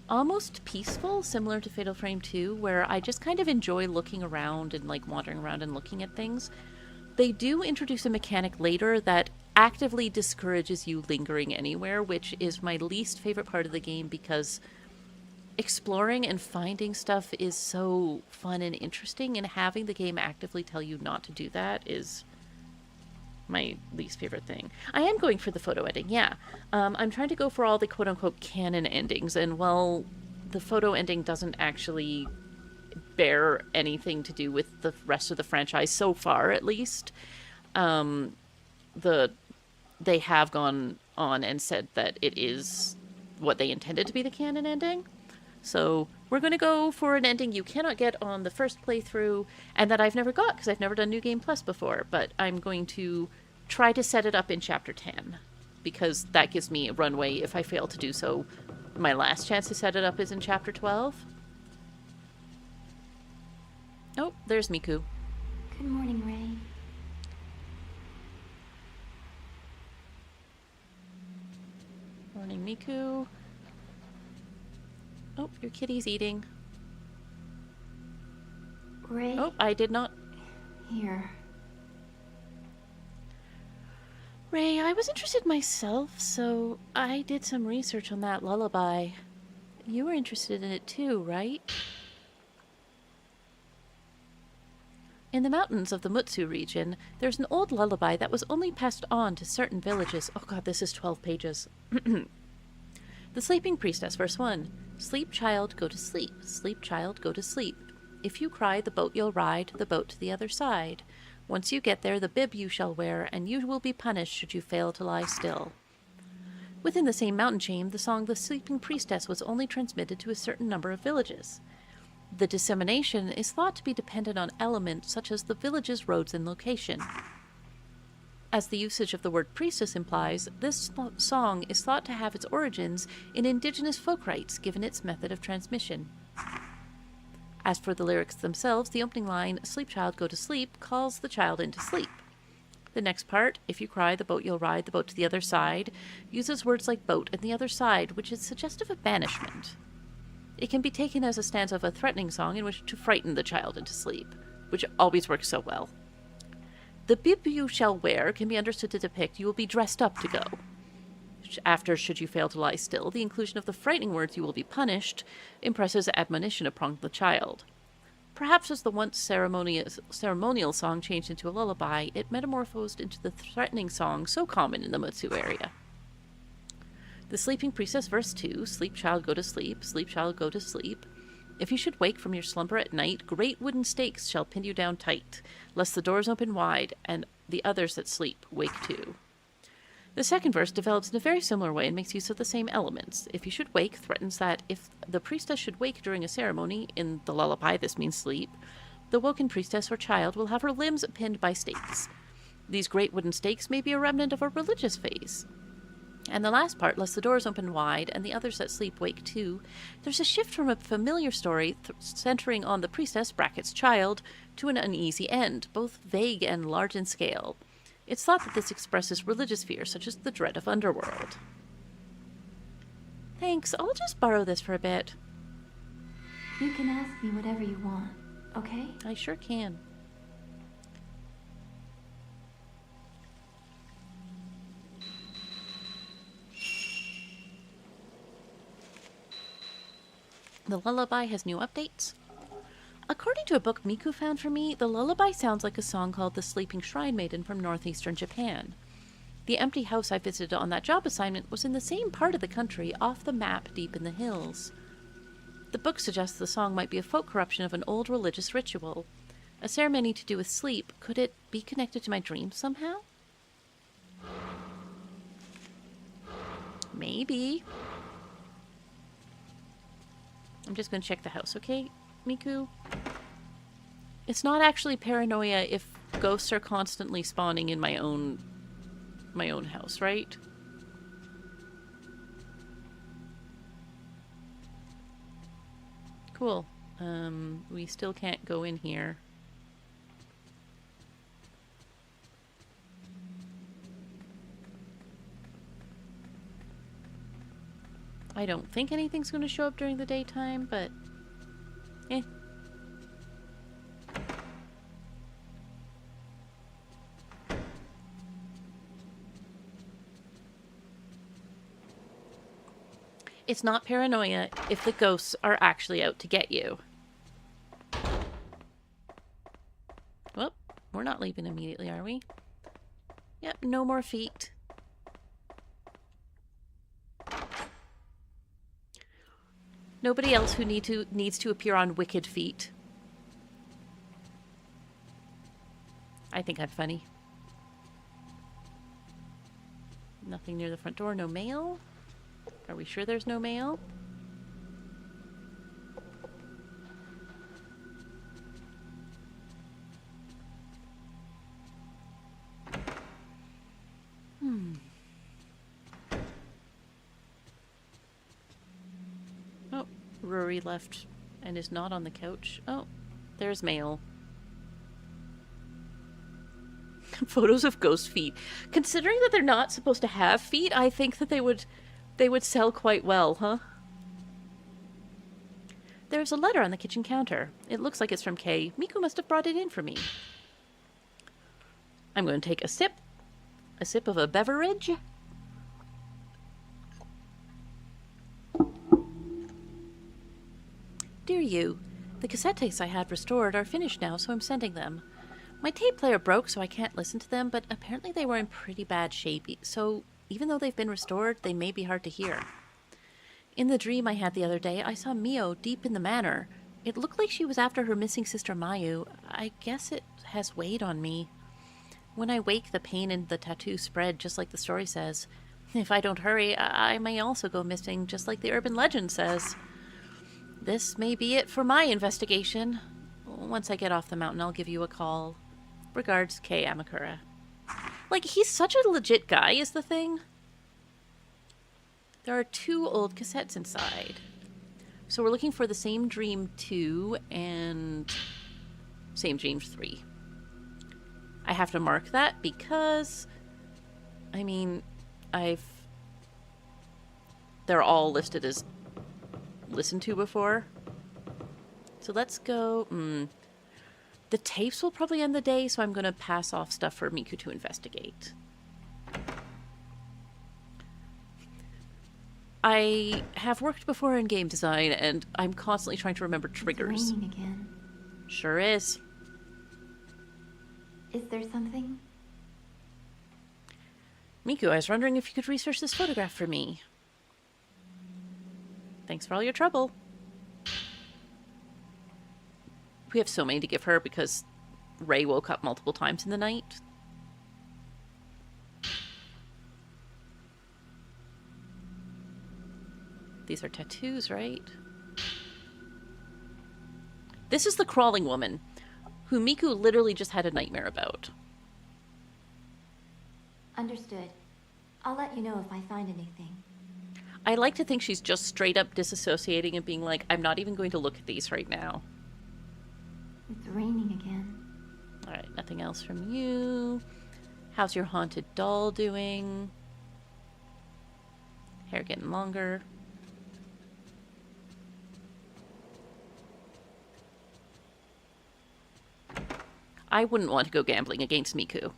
Speaker 1: almost peaceful, similar to Fatal Frame 2, where I just kind of enjoy looking around and like wandering around and looking at things. They do introduce a mechanic later that actively discourages you lingering anywhere, which is my least favorite part of the game because exploring and finding stuff is so fun and interesting, and having the game actively tell you not to do that is my least favorite thing. I am going for the photo ending, yeah. I'm trying to go for all the quote-unquote canon endings, and while the photo ending doesn't actually bear anything to do with the rest of the franchise so far, at least, they have gone on and said that it is what they intended to be the canon ending. So we're going to go for an ending you cannot get on the first playthrough, and that I've never got because I've never done New Game Plus before, but I'm going to try to set it up in Chapter 10, because that gives me a runway if I fail to do so. My last chance to set it up is in Chapter 12. Oh, there's Miku.
Speaker 2: Good morning, Ray.
Speaker 1: Morning, Miku. Oh, your kitty's eating.
Speaker 2: Ray?
Speaker 1: Oh, I did not.
Speaker 2: Here.
Speaker 1: Ray, I was interested myself, so I did some research on that lullaby. You were interested in it too, right? In the mountains of the Mutsu region, there's an old lullaby that was only passed on to certain villages. Oh god, this is 12 pages. The Sleeping Priestess, verse 1. Sleep, child, go to sleep. Sleep, child, go to sleep. If you cry, the boat you'll ride, the boat to the other side. Once you get there, the bib you shall wear, and you will be punished should you fail to lie still. Within the same mountain chain, the song The Sleeping Priestess was only transmitted to a certain number of villages. The dissemination is thought to be dependent on elements such as the village's roads and location. As the usage of the word priestess implies, this song is thought to have its origins in indigenous folk rites given its method of transmission. As for the lyrics themselves, the opening line, Sleep, child, go to sleep, calls the child into sleep. The next part, if you cry, the boat you'll ride, the boat to the other side, uses words like boat and the other side, which is suggestive of banishment. It can be taken as a stanza of a threatening song in which to frighten the child into sleep, which always works so well. The bib you shall wear can be understood to depict you will be dressed up to go. After, should you fail to lie still, the inclusion of the frightening words you will be punished impresses admonition upon the child. Perhaps as the once ceremonial song changed into a lullaby, it metamorphosed into the threatening song so common in the Mutsu area. The Sleeping Priestess, verse 2, Sleep, child, go to sleep. Sleep, child, go to sleep. If you should wake from your slumber at night, great wooden stakes shall pin you down tight, lest the doors open wide, and the others that sleep wake too. The second verse develops in a very similar way and makes use of the same elements. If you should wake threatens that if the priestess should wake during a ceremony, in the lullaby this means sleep, the woken priestess or child will have her limbs pinned by stakes. These great wooden stakes may be a remnant of a religious phase. And the last part, lest the doors open wide and the others that sleep wake too, there's a shift from a familiar story centering on the priestess brackets child to an uneasy end, both vague and large in scale. It's thought that this expresses religious fear, such as the dread of underworld. Thanks, I'll just borrow this for a bit.
Speaker 2: You can ask me whatever you want, okay?
Speaker 1: I sure can. The lullaby has new updates. According to a book Miku found for me, the lullaby sounds like a song called The Sleeping Shrine Maiden from northeastern Japan. The empty house I visited on that job assignment was in the same part of the country, off the map deep in the hills. The book suggests the song might be a folk corruption of an old religious ritual. A ceremony to do with sleep. Could it be connected to my dreams somehow? Maybe. I'm just going to check the house, okay, Miku? It's not actually paranoia if ghosts are constantly spawning in my own house, right? Cool. We still can't go in here. I don't think anything's going to show up during the daytime, but eh. It's not paranoia if the ghosts are actually out to get you. Well, we're not leaving immediately, are we? Yep, no more feet. Nobody else who needs to appear on wicked feet. I think I'm funny. Nothing near the front door. No mail? Are we sure there's no mail? Oh, Rory left and is not on the couch. Oh, there's mail. Photos of ghost feet. Considering that they're not supposed to have feet, I think that they would sell quite well, huh? There's a letter on the kitchen counter. It looks like it's from Kay. Miku must have brought it in for me. I'm going to take a sip of a beverage. Dear you, the cassette tapes I had restored are finished now, so I'm sending them. My tape player broke, so I can't listen to them, but apparently they were in pretty bad shape, so even though they've been restored, they may be hard to hear. In the dream I had the other day, I saw Mio deep in the manor. It looked like she was after her missing sister Mayu. I guess it has weighed on me. When I wake, the pain and the tattoo spread, just like the story says. If I don't hurry, I may also go missing, just like the urban legend says. This may be it for my investigation. Once I get off the mountain, I'll give you a call. Regards, Kei Amakura. Like, he's such a legit guy, is the thing. There are 2 old cassettes inside. So we're looking for the Same Dream 2 and Same Dream 3. I have to mark that because, I mean, they're all listed as listened to before. So let's go, the tapes will probably end the day, so I'm going to pass off stuff for Miku to investigate. I have worked before in game design, and I'm constantly trying to remember triggers.
Speaker 2: It's raining again.
Speaker 1: Sure is.
Speaker 2: Is there something?
Speaker 1: Miku, I was wondering if you could research this photograph for me. Thanks for all your trouble. We have so many to give her because Ray woke up multiple times in the night. These are tattoos, right? This is the crawling woman, who Miku literally just had a nightmare about.
Speaker 2: Understood. I'll let you know if I find anything.
Speaker 1: I like to think she's just straight up disassociating and being like, I'm not even going to look at these right now.
Speaker 2: It's raining again.
Speaker 1: Alright, nothing else from you. How's your haunted doll doing? Hair getting longer. I wouldn't want to go gambling against Miku.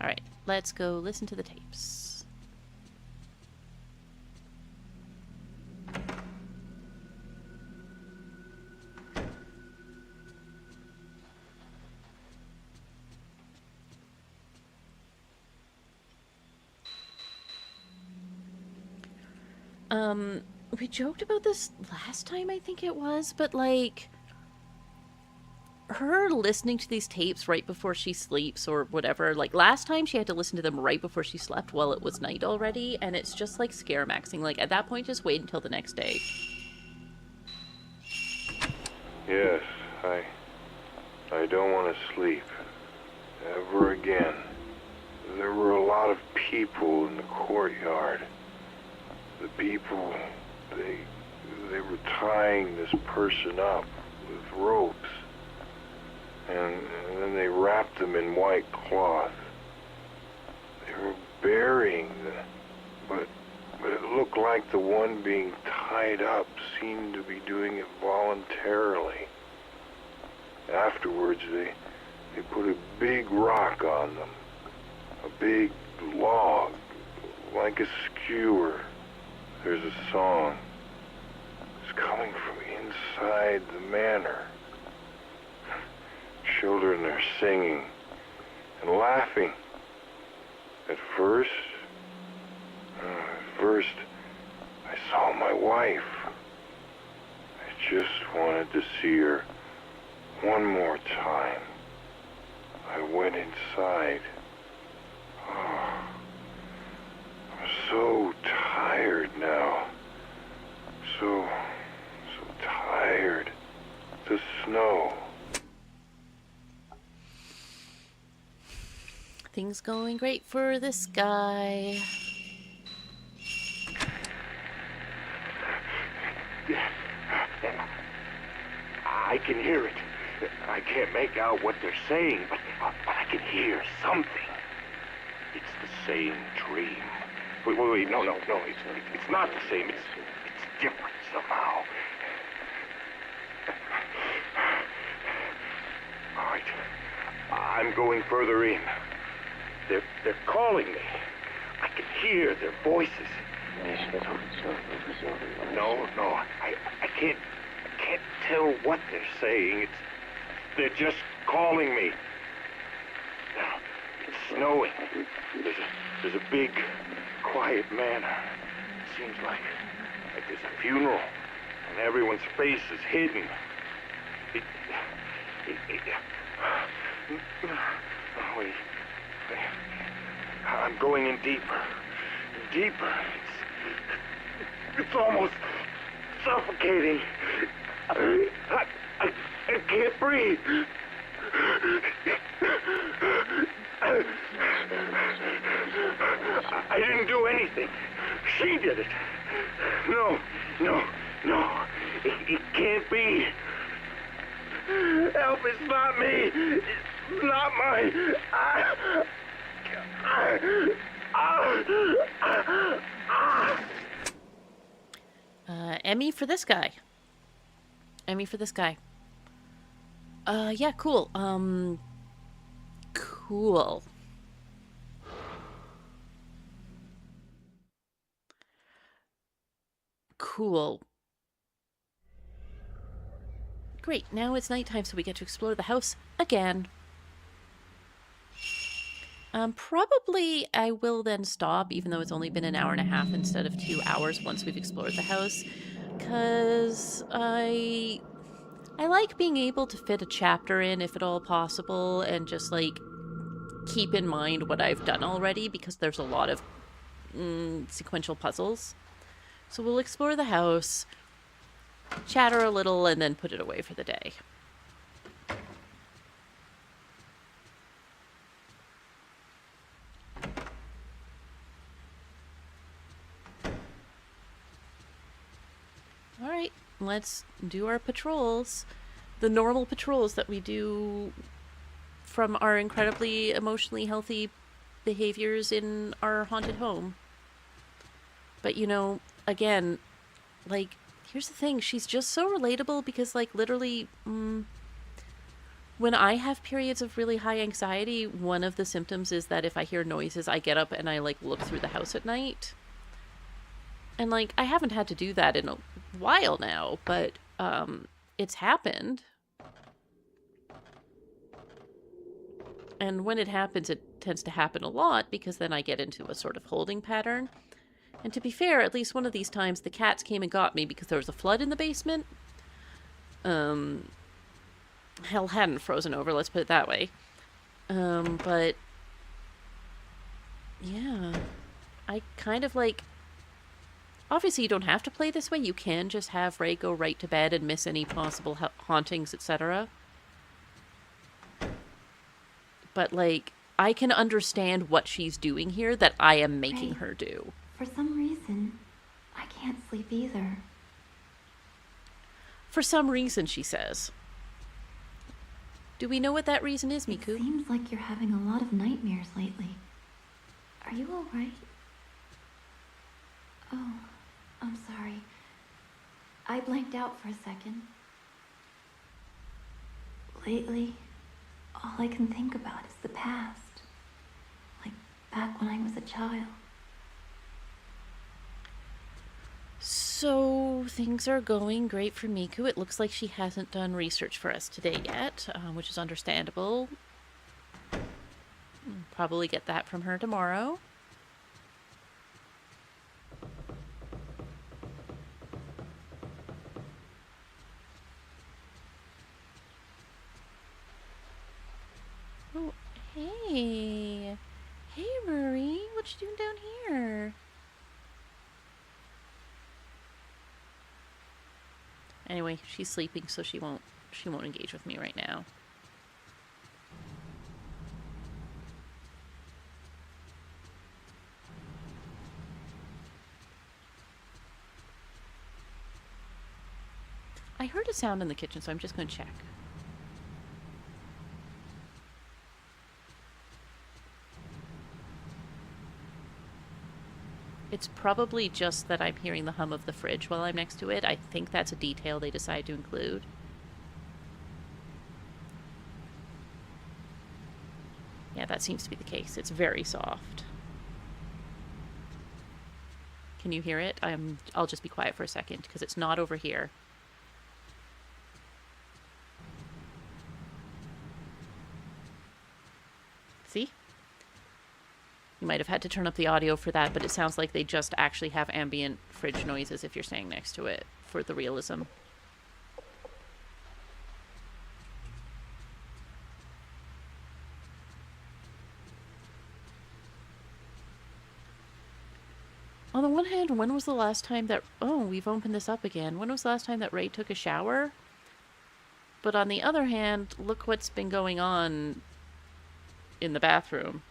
Speaker 1: Alright, let's go listen to the tapes. We joked about this last time, I think it was, but like, her listening to these tapes right before she sleeps or whatever, like last time she had to listen to them right before she slept while it was night already, and it's just like scare maxing. Like at that point, just wait until the next day.
Speaker 4: Yes, I don't want to sleep ever again. There were a lot of people in the courtyard. The people, they were tying this person up with ropes, and then they wrapped them in white cloth. They were burying them, but it looked like the one being tied up seemed to be doing it voluntarily. Afterwards, they put a big rock on them, a big log, like a skewer. there's a song. It's coming from inside the manor. Children are singing and laughing. At first, I saw my wife. I just wanted to see her one more time. I went inside. Oh, I'm so tired now. So tired. The snow.
Speaker 1: Things going great for this guy.
Speaker 5: I can hear it. I can't make out what they're saying, but I can hear something. It's the same dream. Wait, no, it's not the same. It's different somehow. All right, I'm going further in. They're calling me. I can hear their voices. No, I can't tell what they're saying. They're just calling me. Now, it's snowing. There's a big, quiet manor. It seems like there's a funeral, and everyone's face is hidden. Wait. I'm going in deeper. Deeper. It's almost suffocating. I can't breathe. I didn't do anything. She did it. No. It can't be. Help, it's not me. It's not mine.
Speaker 1: Emmy for this guy. Yeah, cool. Cool. Cool. Great, now it's nighttime, so we get to explore the house again. Probably I will then stop, even though it's only been an hour and a half instead of 2 hours once we've explored the house. Because I like being able to fit a chapter in, if at all possible, and just, like, keep in mind what I've done already, because there's a lot of sequential puzzles. So we'll explore the house, chatter a little, and then put it away for the day. Alright, let's do our patrols. The normal patrols that we do from our incredibly emotionally healthy behaviors in our haunted home. But, you know, again, like, here's the thing. She's just so relatable because, like, literally, when I have periods of really high anxiety, one of the symptoms is that if I hear noises, I get up and I, like, look through the house at night. And, like, I haven't had to do that in a while now, but it's happened. And when it happens, it tends to happen a lot because then I get into a sort of holding pattern. And to be fair, at least one of these times, the cats came and got me because there was a flood in the basement. Hell hadn't frozen over, let's put it that way. But yeah, I kind of like... Obviously, you don't have to play this way. You can just have Ray go right to bed and miss any possible hauntings, etc. But, like, I can understand what she's doing here that I am making her do.
Speaker 2: For some reason, I can't sleep either.
Speaker 1: For some reason, she says. Do we know what that reason is, Miku?
Speaker 2: It seems like you're having a lot of nightmares lately. Are you all right? Oh, I'm sorry. I blanked out for a second. Lately, all I can think about is the past. Like back when I was a child.
Speaker 1: So things are going great for Miku. It looks like she hasn't done research for us today yet, which is understandable. Probably get that from her tomorrow. Oh, hey. Hey, Marie. What you doing down here? Anyway, she's sleeping, so she won't engage with me right now. I heard a sound in the kitchen, so I'm just going to check. It's probably just that I'm hearing the hum of the fridge while I'm next to it. I think that's a detail they decide to include. Yeah, that seems to be the case. It's very soft. Can you hear it? I'll just be quiet for a second because it's not over here. See? You might have had to turn up the audio for that, but it sounds like they just actually have ambient fridge noises if you're staying next to it for the realism. On the one hand, when was the last time that... Oh, we've opened this up again. When was the last time that Ray took a shower? But on the other hand, look what's been going on in the bathroom.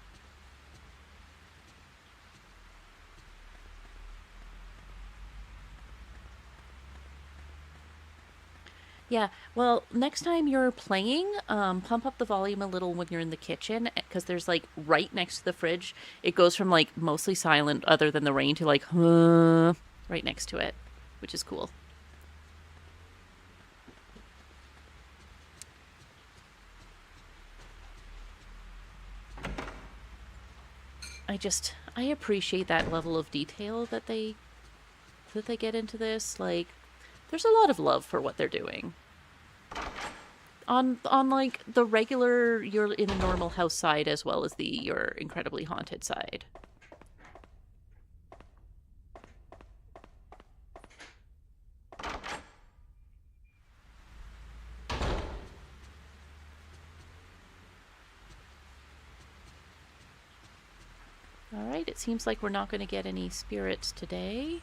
Speaker 1: Yeah, well, next time you're playing, pump up the volume a little when you're in the kitchen, because there's, like, right next to the fridge, it goes from, like, mostly silent other than the rain to, like, right next to it, which is cool. I appreciate that level of detail that they get into this. Like, there's a lot of love for what they're doing. On like the regular, you're in a normal house side as well as the you're incredibly haunted side. Alright, it seems like we're not going to get any spirits today.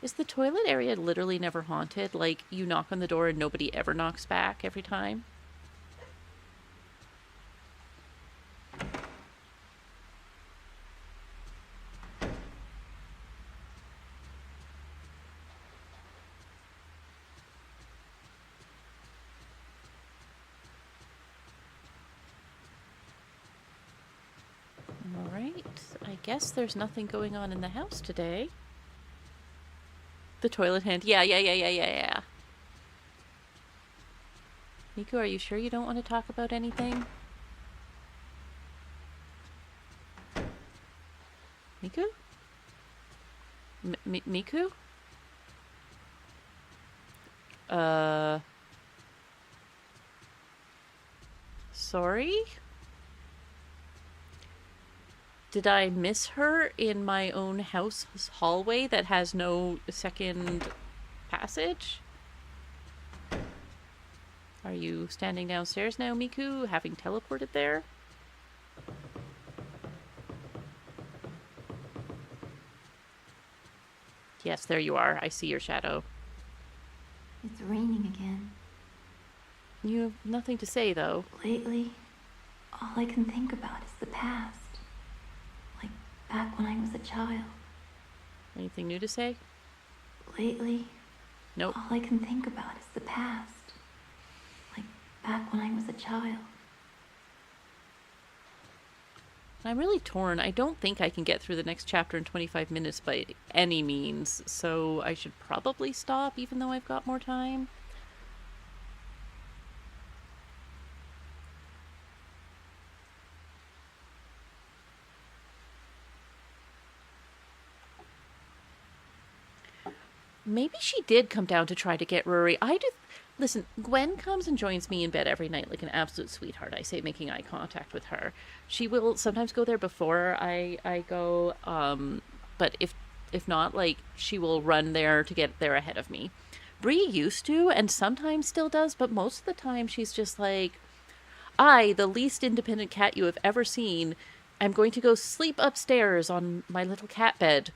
Speaker 1: Is the toilet area literally never haunted? Like, you knock on the door and nobody ever knocks back every time? Alright, I guess there's nothing going on in the house today. The toilet hand. Yeah. Miku, are you sure you don't want to talk about anything? Miku? Miku? Sorry? Did I miss her in my own house's hallway that has no second passage? Are you standing downstairs now, Miku, having teleported there? Yes, there you are. I see your shadow.
Speaker 2: It's raining again.
Speaker 1: You have nothing to say, though.
Speaker 2: Lately, all I can think about is the past. Like back when I was a child.
Speaker 1: Anything new to say?
Speaker 2: Lately,
Speaker 1: Nope.
Speaker 2: all I can think about is the past. Like back when I was a child.
Speaker 1: I'm really torn. I don't think I can get through the next chapter in 25 minutes by any means, so I should probably stop, even though I've got more time. Maybe she did come down to try to get Rory. Listen, Gwen comes and joins me in bed every night like an absolute sweetheart. I say, making eye contact with her. She will sometimes go there before I go, but if not, like, she will run there to get there ahead of me. Bree used to, and sometimes still does, but most of the time she's just like, I, the least independent cat you have ever seen, am going to go sleep upstairs on my little cat bed.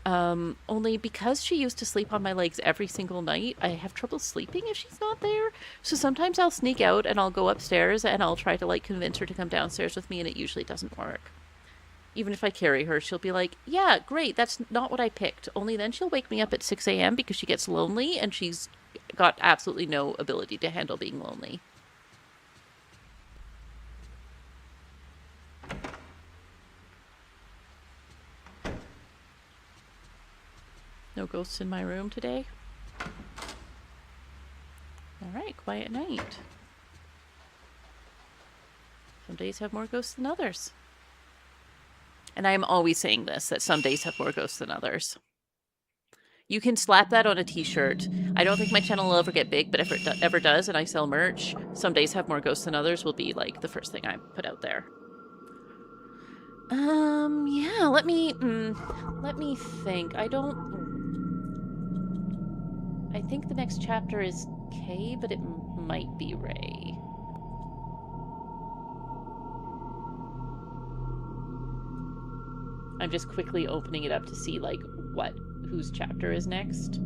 Speaker 1: Only because she used to sleep on my legs every single night, I have trouble sleeping if she's not there. So sometimes I'll sneak out and I'll go upstairs and I'll try to, like, convince her to come downstairs with me, and it usually doesn't work. Even if I carry her, she'll be like, yeah, great, that's not what I picked. Only then she'll wake me up at 6 a.m. because she gets lonely, and she's got absolutely no ability to handle being lonely. No ghosts in my room today? Alright, quiet night. Some days have more ghosts than others. And I am always saying this, that some days have more ghosts than others. You can slap that on a t-shirt. I don't think my channel will ever get big, but if it ever does and I sell merch, some days have more ghosts than others will be, like, the first thing I put out there. Yeah, let me think. I think the next chapter is Kay, but it might be Ray. I'm just quickly opening it up to see, like, whose chapter is next.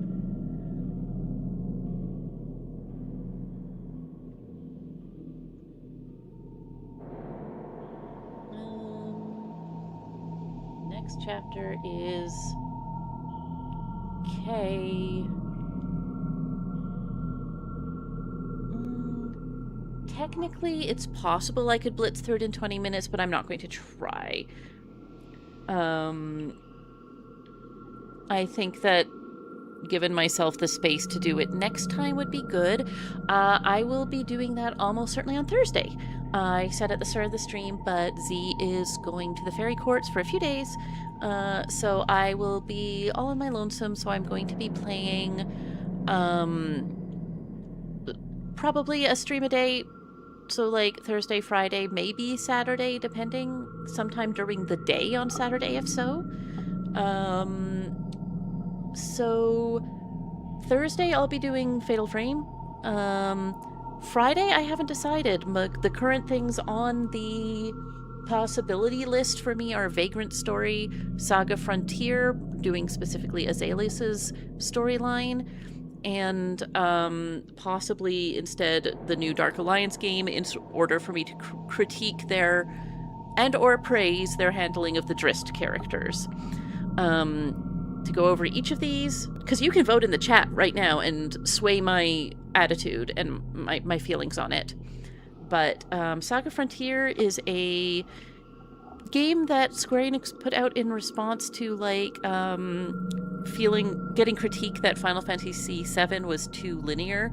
Speaker 1: Next chapter is Kay. Technically, it's possible I could blitz through it in 20 minutes, but I'm not going to try. I think that given myself the space to do it next time would be good. I will be doing that almost certainly on Thursday. I said at the start of the stream, but Z is going to the fairy courts for a few days. So I will be all on my lonesome, so I'm going to be playing probably a stream a day. So, like, Thursday, Friday, maybe Saturday, depending. Sometime during the day on Saturday, if so. So, Thursday I'll be doing Fatal Frame. Friday I haven't decided. The current things on the possibility list for me are Vagrant Story, Saga Frontier, doing specifically Azaleus's storyline, and possibly instead the new Dark Alliance game, in order for me to critique their and or praise their handling of the Drizzt characters. To go over each of these, because you can vote in the chat right now and sway my attitude and my feelings on it. But Saga Frontier is a game that Square Enix put out in response to, like, getting critique that Final Fantasy VII was too linear.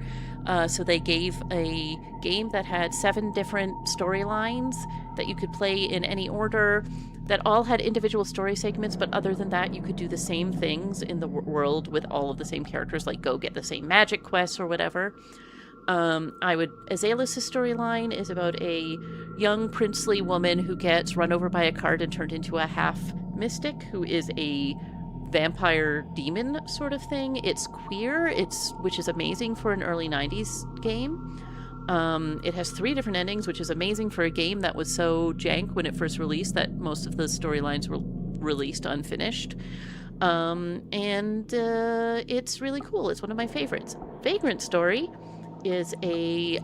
Speaker 1: So they gave a game that had 7 different storylines that you could play in any order, that all had individual story segments, but other than that, you could do the same things in the world with all of the same characters, like go get the same magic quests or whatever. Azaleus' storyline is about a young princely woman who gets run over by a cart and turned into a half mystic, who is a vampire demon sort of thing. It's queer, which is amazing for an early 90s game. It has 3 different endings, which is amazing for a game that was so jank when it first released that most of the storylines were released unfinished. It's really cool. It's one of my favorites. Vagrant Story is a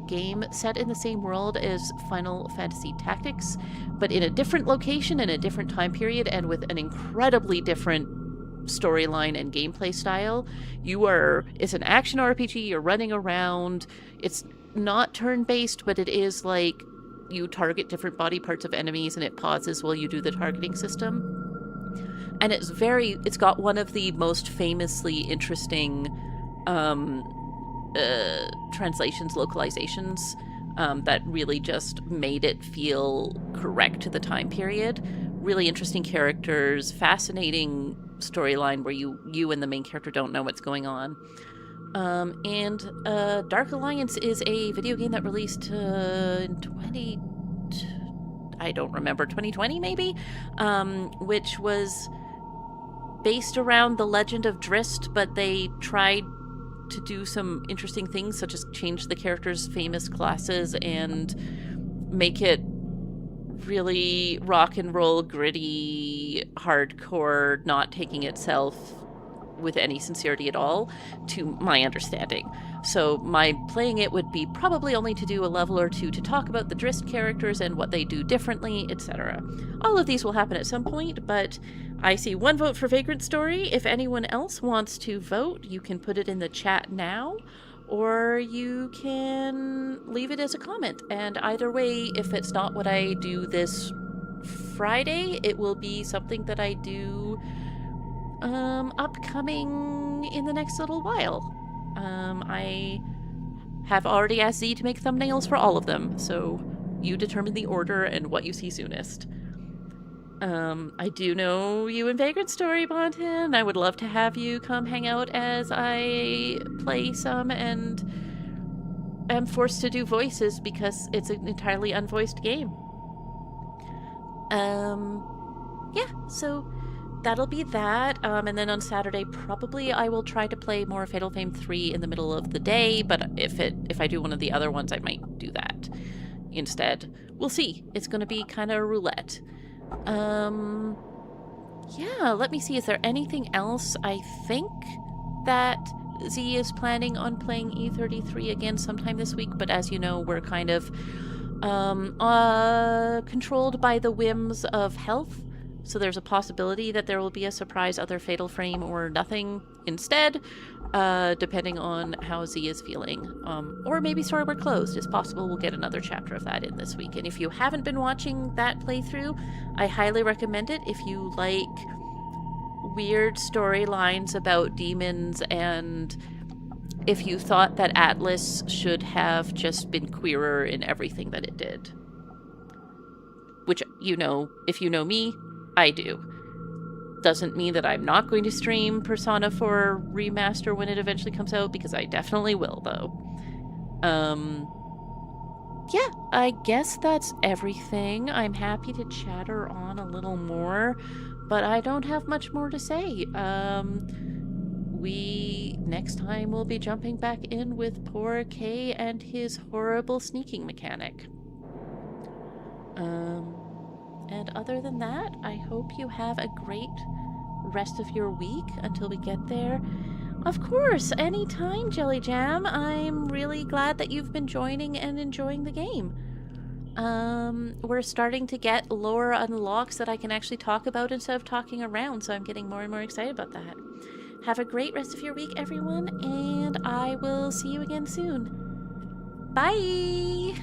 Speaker 1: game set in the same world as Final Fantasy Tactics, but in a different location and a different time period, and with an incredibly different storyline and gameplay style. It's an action RPG, you're running around. It's not turn-based, but it is like you target different body parts of enemies and it pauses while you do the targeting system. And it's got one of the most famously interesting localizations that really just made it feel correct to the time period. Really interesting characters, fascinating storyline where you and the main character don't know what's going on. And Dark Alliance is a video game that released in 2020 maybe, which was based around the legend of Drist, but they tried to do some interesting things, such as change the characters' famous classes and make it really rock and roll, gritty, hardcore, not taking itself with any sincerity at all, to my understanding. So my playing it would be probably only to do a level or two to talk about the Drist characters and what they do differently, etc. All of these will happen at some point, but I see one vote for Vagrant Story. If anyone else wants to vote, you can put it in the chat now, or you can leave it as a comment. And either way, if it's not what I do this Friday, it will be something that I do upcoming in the next little while. I have already asked Z to make thumbnails for all of them, so you determine the order and what you see soonest. I do know you in Vagrant Story, Bonton. I would love to have you come hang out as I play some and am forced to do voices because it's an entirely unvoiced game. Yeah, so that'll be that. And then on Saturday, probably I will try to play more Fatal Frame 3 in the middle of the day, but if I do one of the other ones, I might do that instead. We'll see. It's going to be kind of roulette. Yeah, let me see. Is there anything else? I think that Z is planning on playing E33 again sometime this week, but as you know, we're kind of controlled by the whims of health. So there's a possibility that there will be a surprise other Fatal Frame or nothing instead, depending on how Z is feeling. Or maybe Storyboard Closed. It's possible we'll get another chapter of that in this week. And if you haven't been watching that playthrough, I highly recommend it if you like weird storylines about demons, and if you thought that Atlas should have just been queerer in everything that it did. Which, you know, if you know me, I do. Doesn't mean that I'm not going to stream Persona 4 Remaster when it eventually comes out, because I definitely will, though. Yeah, I guess that's everything. I'm happy to chatter on a little more, but I don't have much more to say. Next time we'll be jumping back in with poor K and his horrible sneaking mechanic. And other than that, I hope you have a great rest of your week until we get there. Of course, anytime, Jelly Jam. I'm really glad that you've been joining and enjoying the game. We're starting to get lore unlocks that I can actually talk about instead of talking around, so I'm getting more and more excited about that. Have a great rest of your week, everyone, and I will see you again soon. Bye!